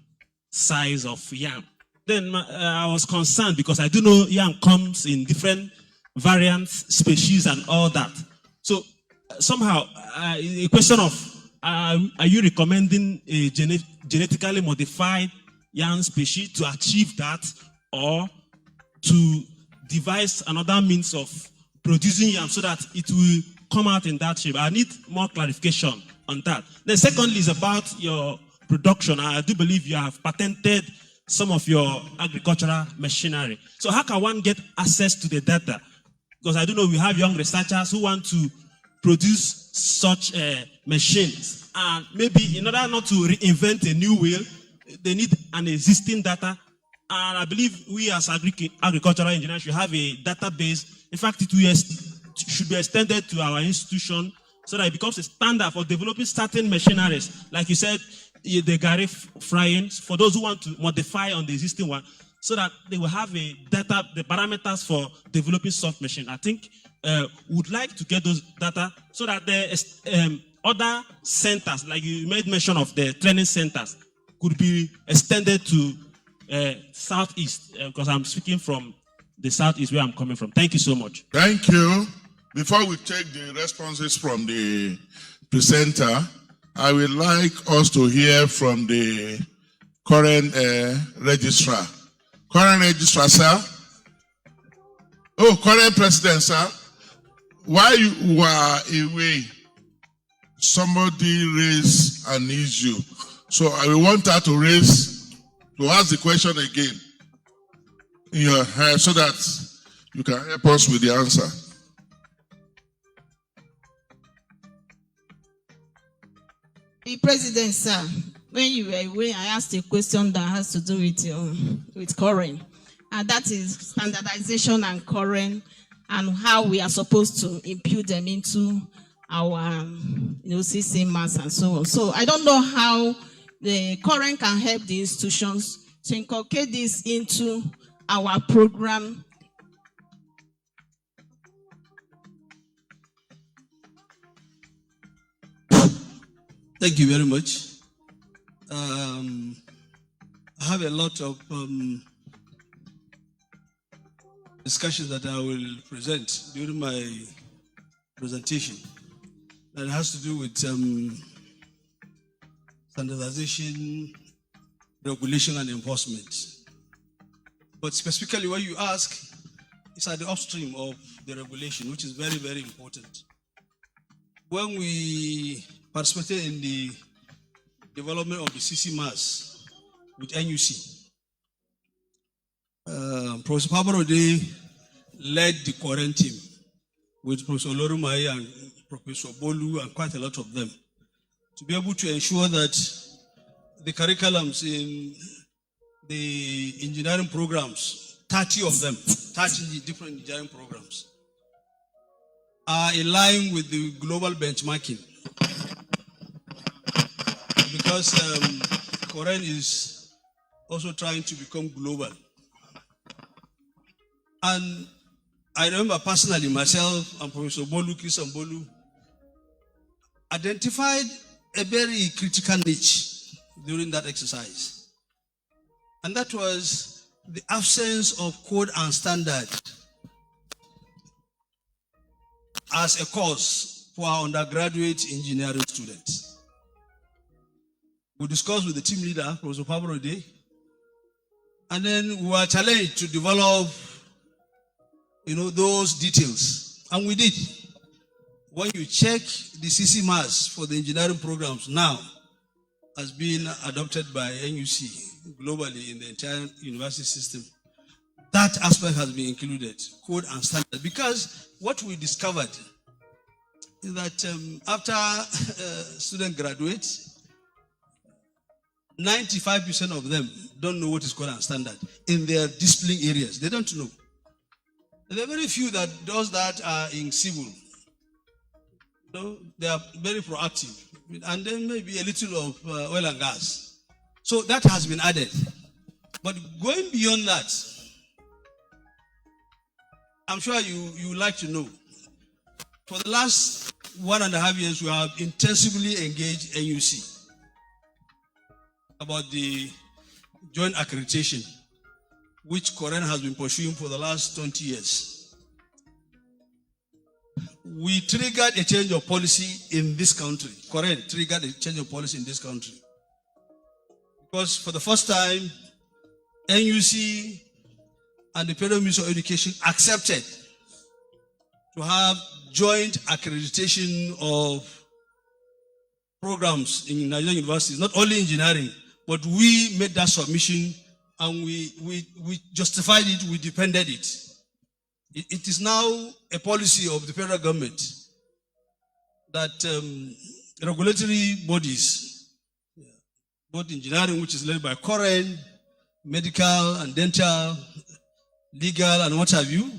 size of yam. Then I was concerned because I do know yam comes in different variants, species, and all that. So somehow, a question of, are you recommending a genetically modified yam species to achieve that, or to devise another means of producing yam so that it will come out in that shape? I need more clarification on that. Then secondly is about your production. I do believe you have patented some of your agricultural machinery. So how can one get access to the data? Because I do know we have young researchers who want to produce such machines. And maybe in order not to reinvent a new wheel, they need an existing data. And I believe we as agricultural engineers should have a database. In fact, it should be extended to our institution so that it becomes a standard for developing certain machineries. Like you said, the Gary frying, for those who want to modify on the existing one, so that they will have a data, the parameters for developing soft machine. I think would like to get those data so that the other centers, like you made mention of the training centers, could be extended to Southeast, because I'm speaking from the Southeast where I'm coming from. Thank you so much. Thank you. Before we take the responses from the presenter, I would like us to hear from the current registrar. Current registrar, sir. Oh, current president, sir. While you were away, somebody raised an issue. So I will want her to ask the question again in your head so that you can help us with the answer. The president, sir, when you were away, I asked a question that has to do with current, and that is standardization and current, and how we are supposed to impute them into our CC mass and so on. So I don't know how the current can help the institutions to inculcate this into our program. Thank you very much. I have a lot of discussions that I will present during my presentation that has to do with standardization, regulation, and enforcement. But specifically what you ask is at the upstream of the regulation, which is very, very important. When we participated in the development of the CC-MAS with NUC, Professor Pabarode led the current team with Professor Ilorin and Professor Bolu and quite a lot of them to be able to ensure that the curriculums in the engineering programs, 30 of them, 30 different engineering programs, are in line with the global benchmarking. Because Koren is also trying to become global. And I remember personally myself and Professor Bolu, Kisan Bolu, identified a very critical niche during that exercise. And that was the absence of code and standard as a course for our undergraduate engineering students. We discussed with the team leader, Professor Pabarode, and then we were challenged to develop, those details. And we did. When you check the CC-MAS for the engineering programs now, has been adopted by NUC globally in the entire university system, that aspect has been included, code and standard. Because what we discovered is that after students graduate, 95% of them don't know what is code and standard in their discipline areas. They don't know. There are very few that does that are in civil. They are very proactive. And then maybe a little of oil and gas. So that has been added. But going beyond that, I'm sure you like to know. For the last 1.5 years, we have intensively engaged NUC about the joint accreditation, which Koren has been pursuing for the last 20 years. We triggered a change of policy in this country. Koren triggered a change of policy in this country. Because for the first time, NUC and the Federal Ministry of Education accepted to have joint accreditation of programs in Nigerian universities, not only engineering, but we made that submission and we justified it, we defended it. It is now a policy of the federal government that regulatory bodies, both engineering, which is led by Koren, medical and dental, legal and what have you,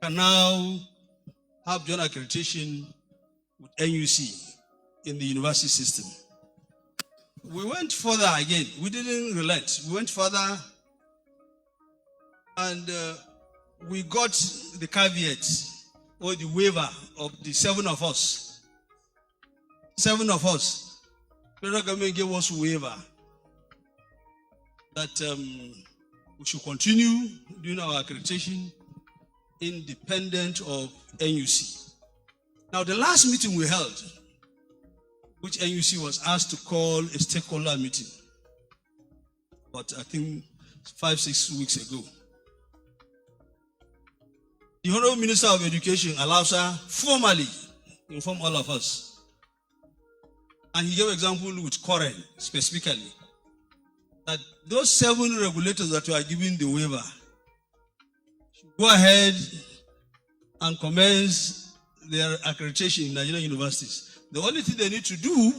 can now have joint accreditation with NUC in the university system. We went further again. We didn't relent. We went further and we got the caveat or the waiver of the 7 of us. 7 of us. The federal government gave us a waiver that we should continue doing our accreditation independent of NUC. Now, the last meeting we held, which NUC was asked to call a stakeholder meeting, but I think 5-6 weeks ago, the Honorable Minister of Education, Alausa, formally informed all of us. And he gave an example with Koren, specifically, that those 7 regulators that were given the waiver should go ahead and commence their accreditation in Nigerian universities. The only thing they need to do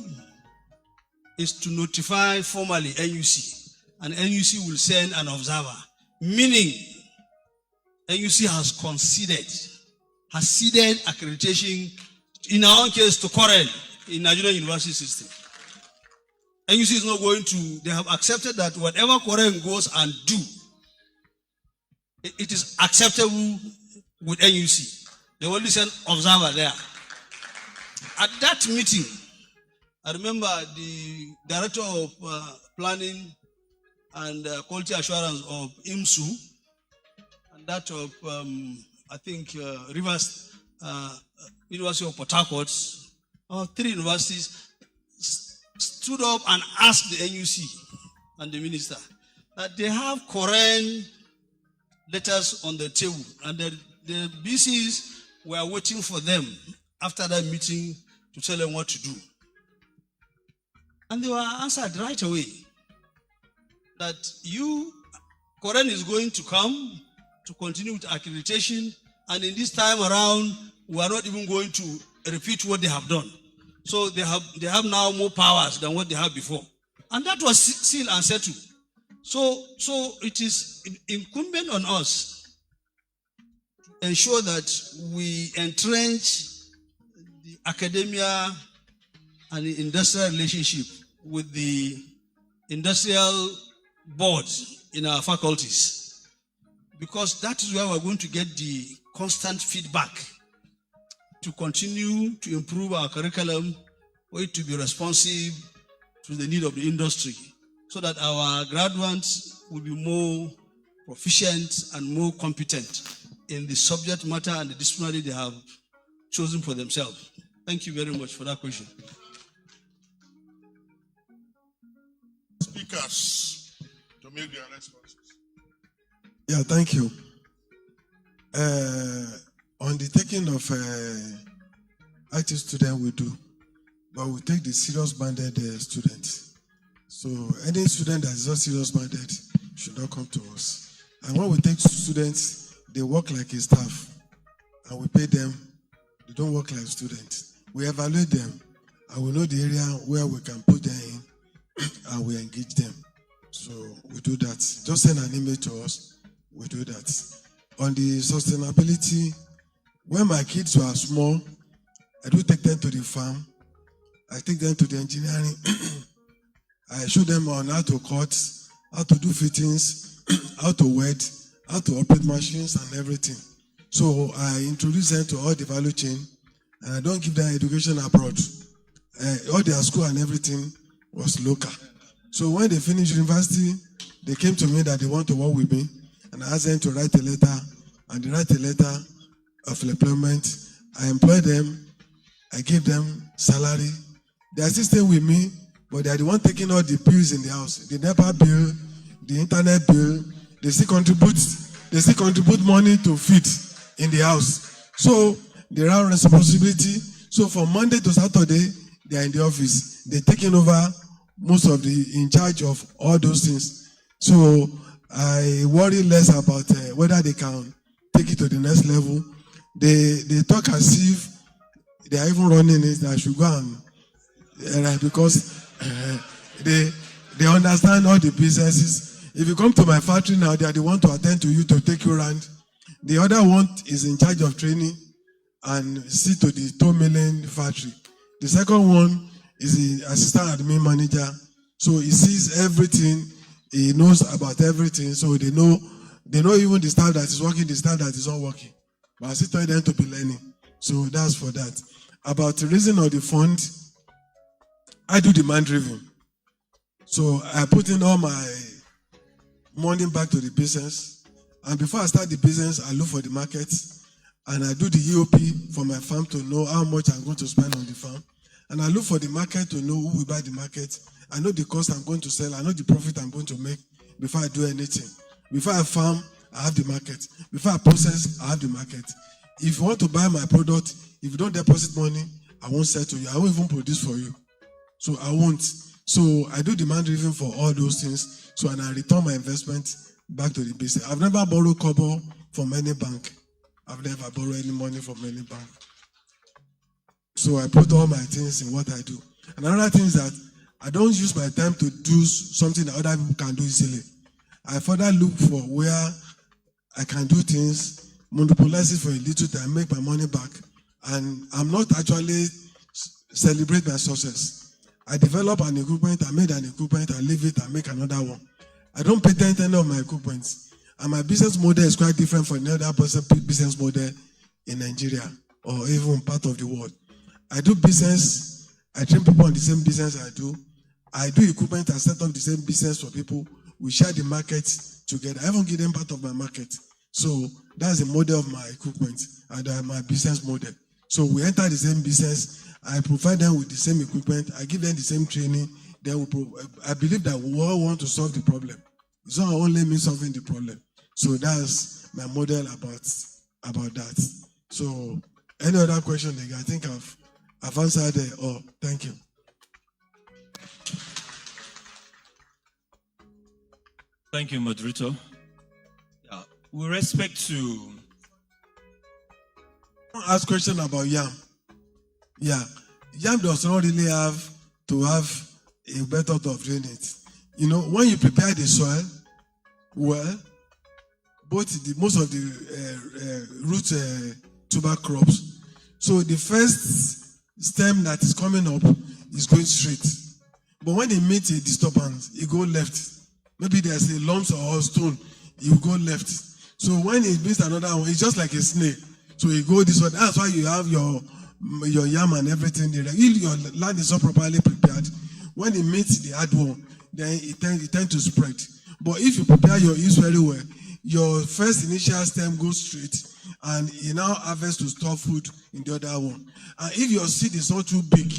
is to notify formally NUC, and NUC will send an observer, meaning NUC has ceded accreditation, in our own case, to Koren in Nigerian university system. NUC is not going to, they have accepted that whatever Koren goes and do, it is acceptable with NUC. They only send observer there. At that meeting, I remember the director of planning and quality assurance of IMSU, and that of, I think, Rivers University of Port Harcourt, 3 universities stood up and asked the NUC and the minister that they have current letters on the table, and the BCs were waiting for them after that meeting to tell them what to do. And they were answered right away that current is going to come to continue with accreditation, and in this time around, we are not even going to repeat what they have done. So they have now more powers than what they had before. And that was sealed and settled. So it is incumbent on us to ensure that we entrench the academia and the industrial relationship with the industrial boards in our faculties, because that is where we're going to get the constant feedback to continue to improve our curriculum, for it to be responsive to the need of the industry, so that our graduates will be more proficient and more competent in the subject matter and the discipline they have chosen for themselves. Thank you very much for that question. Speakers to make their responses. Yeah, thank you. On the taking of active student, we do, but we take the serious-minded students. So any student that is not serious-minded should not come to us. And when we take students, they work like a staff, and we pay them. They don't work like students. We evaluate them, and we know the area where we can put them in, and we engage them. So we do that. Just send an email to us. We do that. On the sustainability, when my kids were small, I do take them to the farm. I take them to the engineering. I show them on how to cut, how to do fittings, how to weld, how to operate machines and everything. So I introduce them to all the value chain, and I don't give them education abroad. All their school and everything was local. So when they finished university, they came to me that they want to work with me, and I asked them to write a letter, and they write a letter of employment. I employ them, I give them salary. They are still staying with me, but they are the one taking all the bills in the house. The NEPA bill, the internet bill, they still contribute money to feed in the house. So they have responsibility. So from Monday to Saturday, they are in the office. They're taking over most of in charge of all those things. So I worry less about whether they can take it to the next level. They talk as if they are even running it. I should go and because they understand all the businesses. If you come to my factory now, they are the one to attend to you, to take you around. The other one is in charge of training and see to the 2 million factory. The second one is the assistant admin manager. So he sees everything, he knows about everything. So they know even the staff that is working, the staff that is not working. But I still tell them to be learning. So that's for that. About the reason of the fund, I do demand driven. So I put in all my money back to the business. And before I start the business, I look for the market. And I do the EOP for my farm to know how much I'm going to spend on the farm. And I look for the market to know who will buy the market. I know the cost I'm going to sell. I know the profit I'm going to make before I do anything. Before I farm, I have the market. Before I process, I have the market. If you want to buy my product, if you don't deposit money, I won't sell to you. I won't even produce for you. So I won't. So I do demand driven for all those things. So and I return my investment back to the business. I've never borrowed kobo from any bank. I've never borrowed any money from any bank. So I put all my things in what I do. And another thing is that I don't use my time to do something that other people can do easily. I further look for where I can do things, monopolize it for a little time, make my money back. And I'm not actually celebrate my success. I develop an equipment, I made an equipment, I leave it, I make another one. I don't patent any of my equipment. And my business model is quite different from any other business model in Nigeria or even part of the world. I do business, I train people on the same business I do. I do equipment, I set up the same business for people we share the market together. I haven't given them part of my market. So that's the model of my equipment and my business model. So we enter the same business. I provide them with the same equipment. I give them the same training. I believe that we all want to solve the problem. It's not only me solving the problem. So that's my model about that. So any other question? I think I've answered it. Oh, thank you. Thank you, moderator. With respect to ask question about yam. Yeah, yam does not really have to have a method of doing it. You know, when you prepare the soil, well, most of the root tuber crops. So the first stem that is coming up is going straight. But when it meets a disturbance, it goes left. Maybe there's a lump or a stone, it will go left. So when it meets another one, it's just like a snake. So you go this way. That's why you have your yam and everything there. If your land is not properly prepared, when it meets the hard one, then it tends to spread. But if you prepare your east very well, your first initial stem goes straight, and you now harvest to store food in the other one. And if your seed is not too big,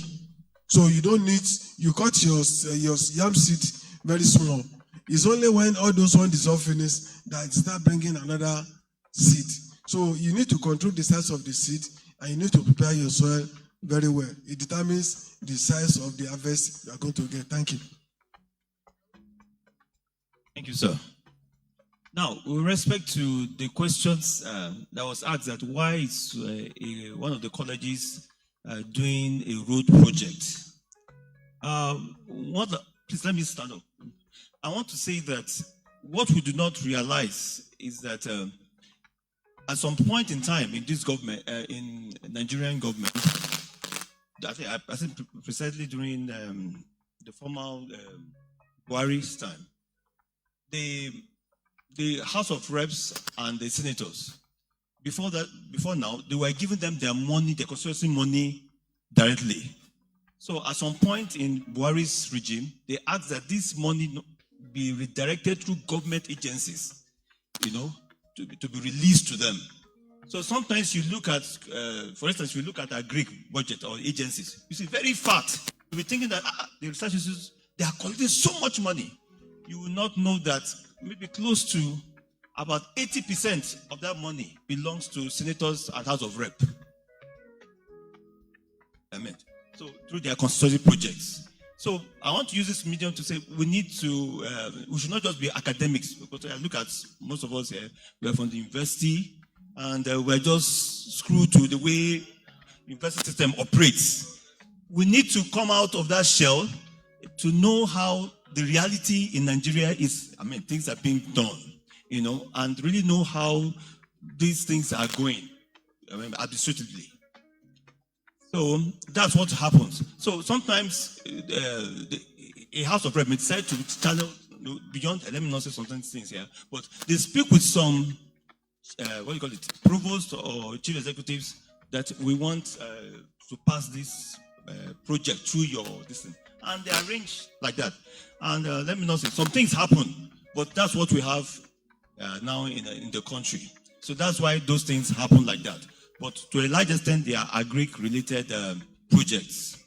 so you don't need, you cut your yam seed very small. It's only when all those ones is all finished that it start bringing another seed. So you need to control the size of the seed, and you need to prepare your soil very well. It determines the size of the harvest you are going to get. Thank you. Thank you, sir. Now, with respect to the questions that was asked, that why is one of the colleges doing a road project? Please let me stand up. I want to say that what we do not realize is that at some point in time in this government, in Nigerian government, I think precisely during the formal Buhari's time, the House of Reps and the senators, before now, they were giving them their money, their constituency money directly. So at some point in Buhari's regime, they asked that this money be redirected through government agencies, to be released to them. So sometimes you look at, for instance, you look at our Greek budget or agencies, you see very fat. You'll be thinking that the research institutes, they are collecting so much money. You will not know that maybe close to about 80% of that money belongs to senators and House of Rep. So through their constituency projects. So I want to use this medium to say we should not just be academics, because I look at most of us here, we are from the university, and we're just screwed to the way the university system operates. We need to come out of that shell to know how the reality in Nigeria is, things are being done, and really know how these things are going, administratively. So that's what happens. So sometimes a House of Rep may decide to channel beyond, let me not say some things here, but they speak with some, provost or chief executives that we want to pass this project through your thing. And they arrange like that. And let me not say, some things happen, but that's what we have now in the country. So that's why those things happen like that. But to a large extent, they are agri-related projects.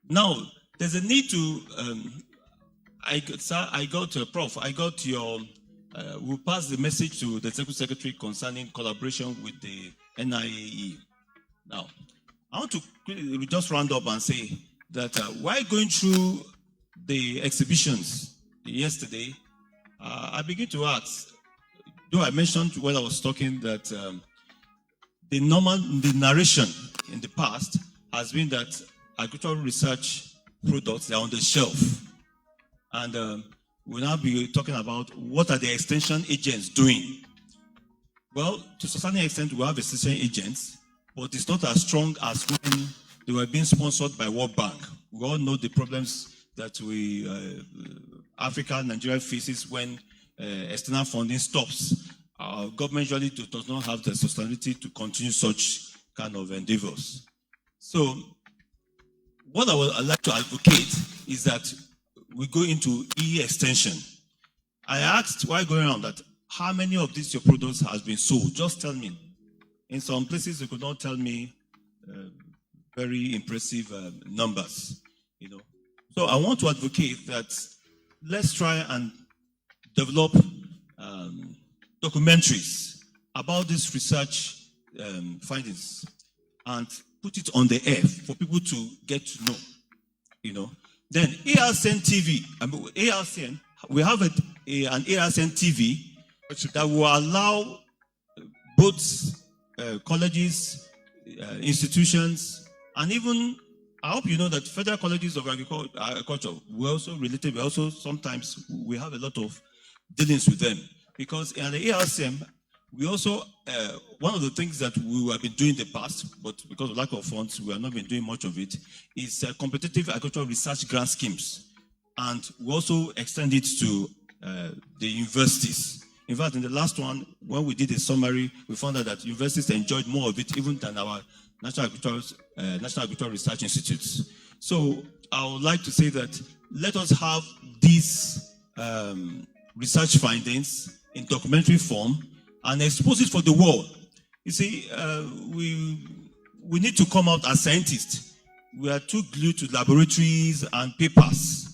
Now, there's a need to, we'll pass the message to the Executive Secretary concerning collaboration with the NIAE. Now, I want to just round up and say that while going through the exhibitions yesterday, I begin to ask, though I mentioned when I was talking that the narration in the past has been that agricultural research products, they are on the shelf. And we'll now be talking about what are the extension agents doing. Well, to a certain extent, we have extension agents, but it's not as strong as when they were being sponsored by World Bank. We all know the problems that Africa, Nigeria faces when external funding stops. Our government usually does not have the sustainability to continue such kind of endeavors. So what I would like to advocate is that we go into e-extension. I asked while going on that how many of these your products has been sold. Just tell me. In some places, you could not tell me very impressive numbers. So I want to advocate that let's try and develop documentaries about this research findings and put it on the air for people to get to know. Then ARCN TV, ARCN, we have an ARCN TV that will allow both colleges, institutions, and even, I hope you know that federal colleges of agriculture, we're also related, sometimes we have a lot of dealings with them. Because in the ARCM, we also, one of the things that we have been doing in the past, but because of lack of funds, we have not been doing much of it, is competitive agricultural research grant schemes. And we also extend it to the universities. In fact, in the last one, when we did a summary, we found out that universities enjoyed more of it even than our National Agricultural Research Institutes. So I would like to say that let us have these research findings in documentary form and expose it for the world. You see, we need to come out as scientists. We are too glued to laboratories and papers.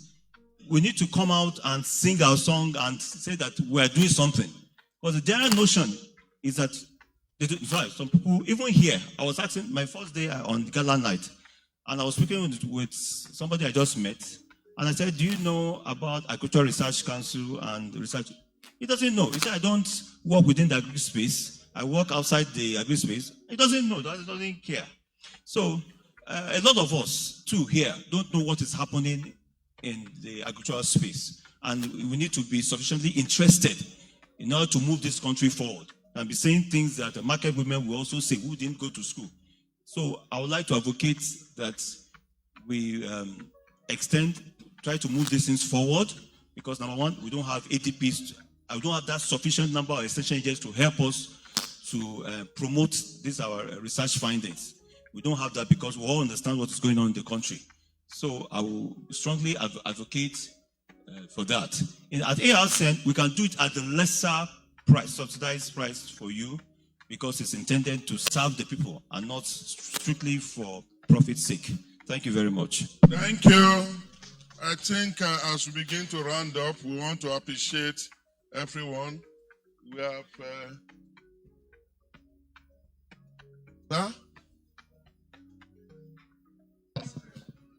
We need to come out and sing our song and say that we are doing something. Because the general notion is that, some people, even here, I was asking my first day on Gala night, and I was speaking with somebody I just met, and I said, do you know about Agricultural Research Council and research? He doesn't know. He said, I don't work within the agri space. I work outside the agri space. He doesn't know. He doesn't care. So a lot of us, too, here, don't know what is happening in the agricultural space. And we need to be sufficiently interested in order to move this country forward and be saying things that the market women will also say who didn't go to school. So I would like to advocate that we try to move these things forward, because number one, we don't have ATPs. I don't have that sufficient number of extension agents to help us to promote our research findings. We don't have that because we all understand what is going on in the country. So I will strongly advocate for that. At ARCN, we can do it at the lesser price, subsidized price for you, because it's intended to serve the people and not strictly for profit's sake. Thank you very much. Thank you. I think as we begin to round up, we want to appreciate everyone. We have Huh?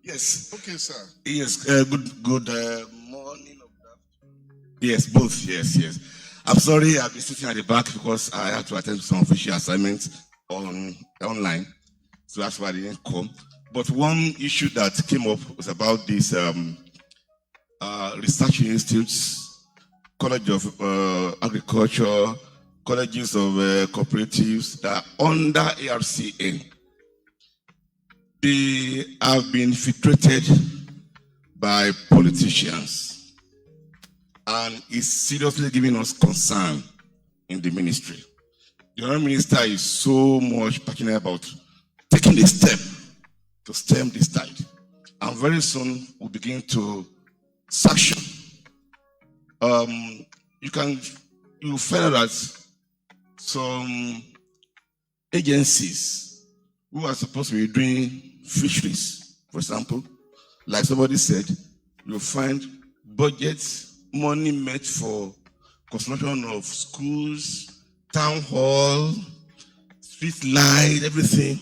Yes. Okay, sir. Yes. Good morning. Yes, both. Yes. I'm sorry, I've been sitting at the back because I had to attend some official assignments online, so that's why I didn't come. But one issue that came up was about these research institutes, College of Agriculture, colleges of cooperatives that are under ARCN. They have been infiltrated by politicians, and it's seriously giving us concern in the ministry. The Honourable Minister is so much passionate about taking a step to stem this tide, and very soon we'll begin to sanction. You find out that some agencies who are supposed to be doing fisheries, for example, like somebody said, you'll find budgets, money meant for construction of schools, town hall, street light, everything,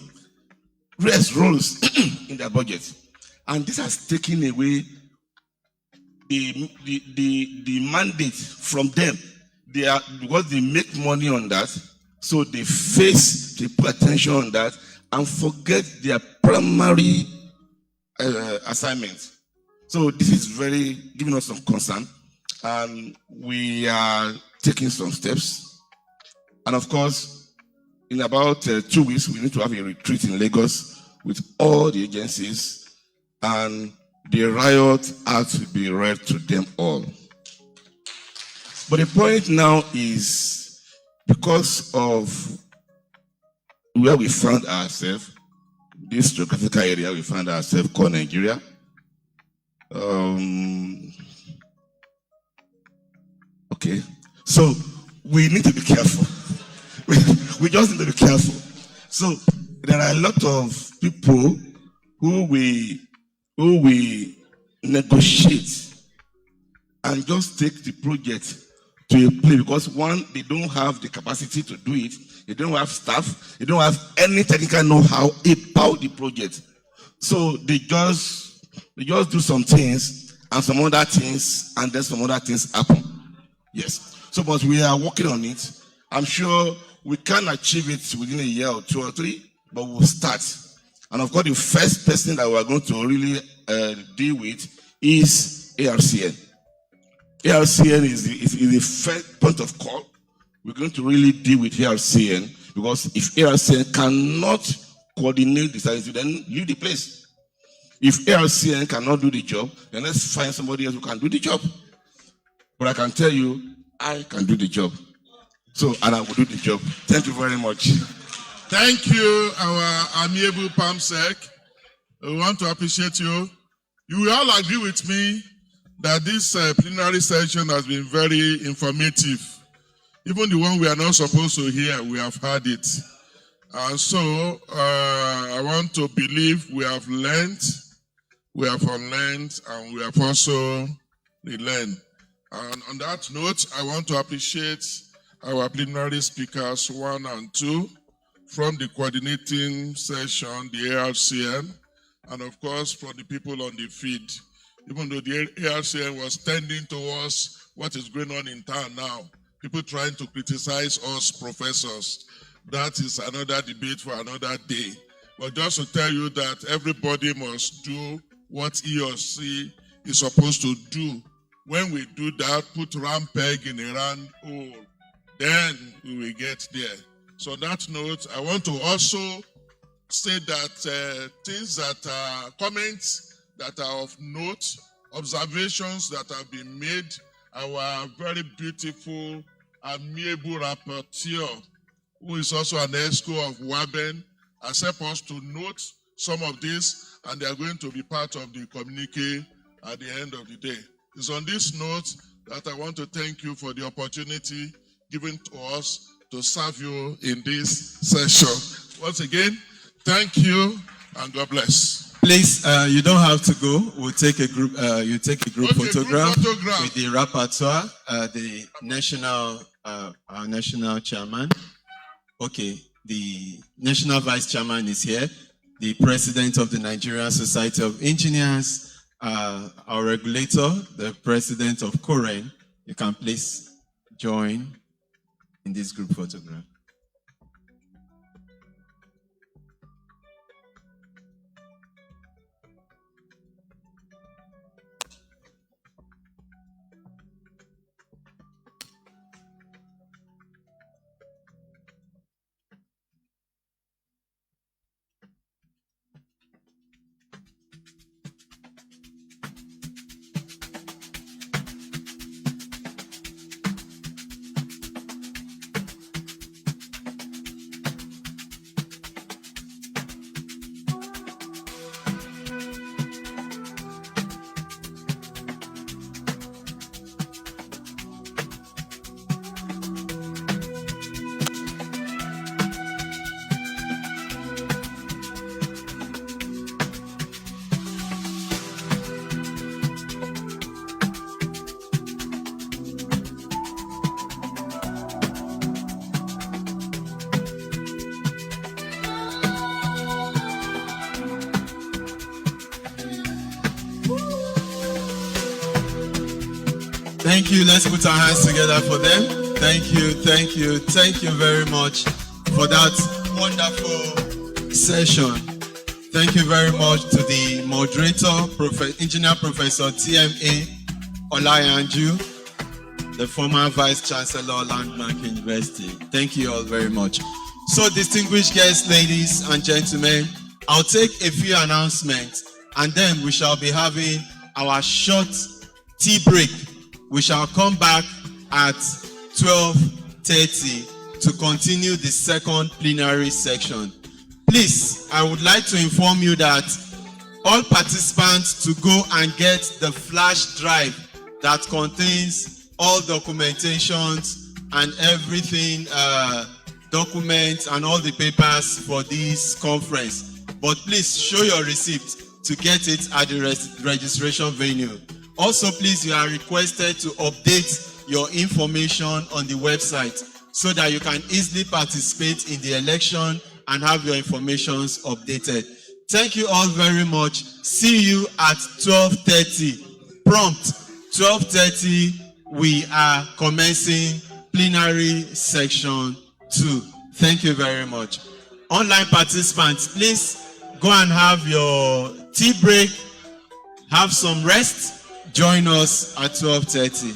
rest roles in their budget. And this has taken away the mandate from them. Because they make money on that, so they face to put attention on that and forget their primary assignment. So this is very giving us some concern, and we are taking some steps. And of course, in about 2 weeks, we need to have a retreat in Lagos with all the agencies, and the riot has to be read to them all. But the point now is, because of where we found ourselves, this geographical area we find ourselves called Nigeria. Okay, so we need to be careful. We just need to be careful. So there are a lot of people who we negotiate and just take the project to a place because one, they don't have the capacity to do it, they don't have staff, they don't have any technical know-how about the project. So they just do some things and some other things, and then some other things happen. Yes. So but we are working on it. I'm sure we can achieve it within a year or 2 or 3, but we'll start. And of course, the first person that we're going to really deal with is ARCN. ARCN is the first point of call. We're going to really deal with ARCN because if ARCN cannot coordinate the science, then leave the place. If ARCN cannot do the job, then let's find somebody else who can do the job. But I can tell you, I can do the job. So, and I will do the job. Thank you very much. Thank you, our amiable PAMSEC. We want to appreciate you. You will all agree with me that this plenary session has been very informative. Even the one we are not supposed to hear, we have heard it. And so, I want to believe we have learned, we have unlearned, and we have also relearned. And on that note, I want to appreciate our plenary speakers 1 and 2 from the coordinating session, the ARCN, and of course from the people on the field. Even though the ARCN was tending towards what is going on in town now, people trying to criticize us professors. That is another debate for another day. But just to tell you that everybody must do what he or she is supposed to do. When we do that, put round peg in a round hole, then we will get there. So on that note, I want to also say that things that are comments that are of note, observations that have been made, our very beautiful, amiable rapporteur, who is also an ESCO of WABEN, has helped us to note some of this, and they are going to be part of the communique at the end of the day. It's on this note that I want to thank you for the opportunity given to us to serve you in this session. Once again, thank you and God bless. Please, you don't have to go. We'll take a group. You take a group photograph with the rapporteur, the national, our national chairman. Okay, the national vice chairman is here. The president of the Nigerian Society of Engineers. Our regulator, the president of COREN, you can please join in this group photograph. Thank you. Let's put our hands together for them. Thank you, thank you, thank you very much for that wonderful session. Thank you very much to the moderator, Engineer Professor TMA Olayanju, the former Vice Chancellor, Landmark University. Thank you all very much. So, distinguished guests, ladies and gentlemen, I'll take a few announcements and then we shall be having our short tea break. We shall come back at 12:30 to continue the second plenary section. Please please, I would like to inform you that all participants to go and get the flash drive that contains all documentations and everything, documents and all the papers for this conference. But please show your receipt to get it at the registration venue. Also, please, you are requested to update your information on the website so that you can easily participate in the election and have your information updated. Thank you all very much. See you at 12:30. Prompt 12:30, we are commencing plenary section 2. Thank you very much. Online participants, please go and have your tea break, have some rest. Join us at 12:30.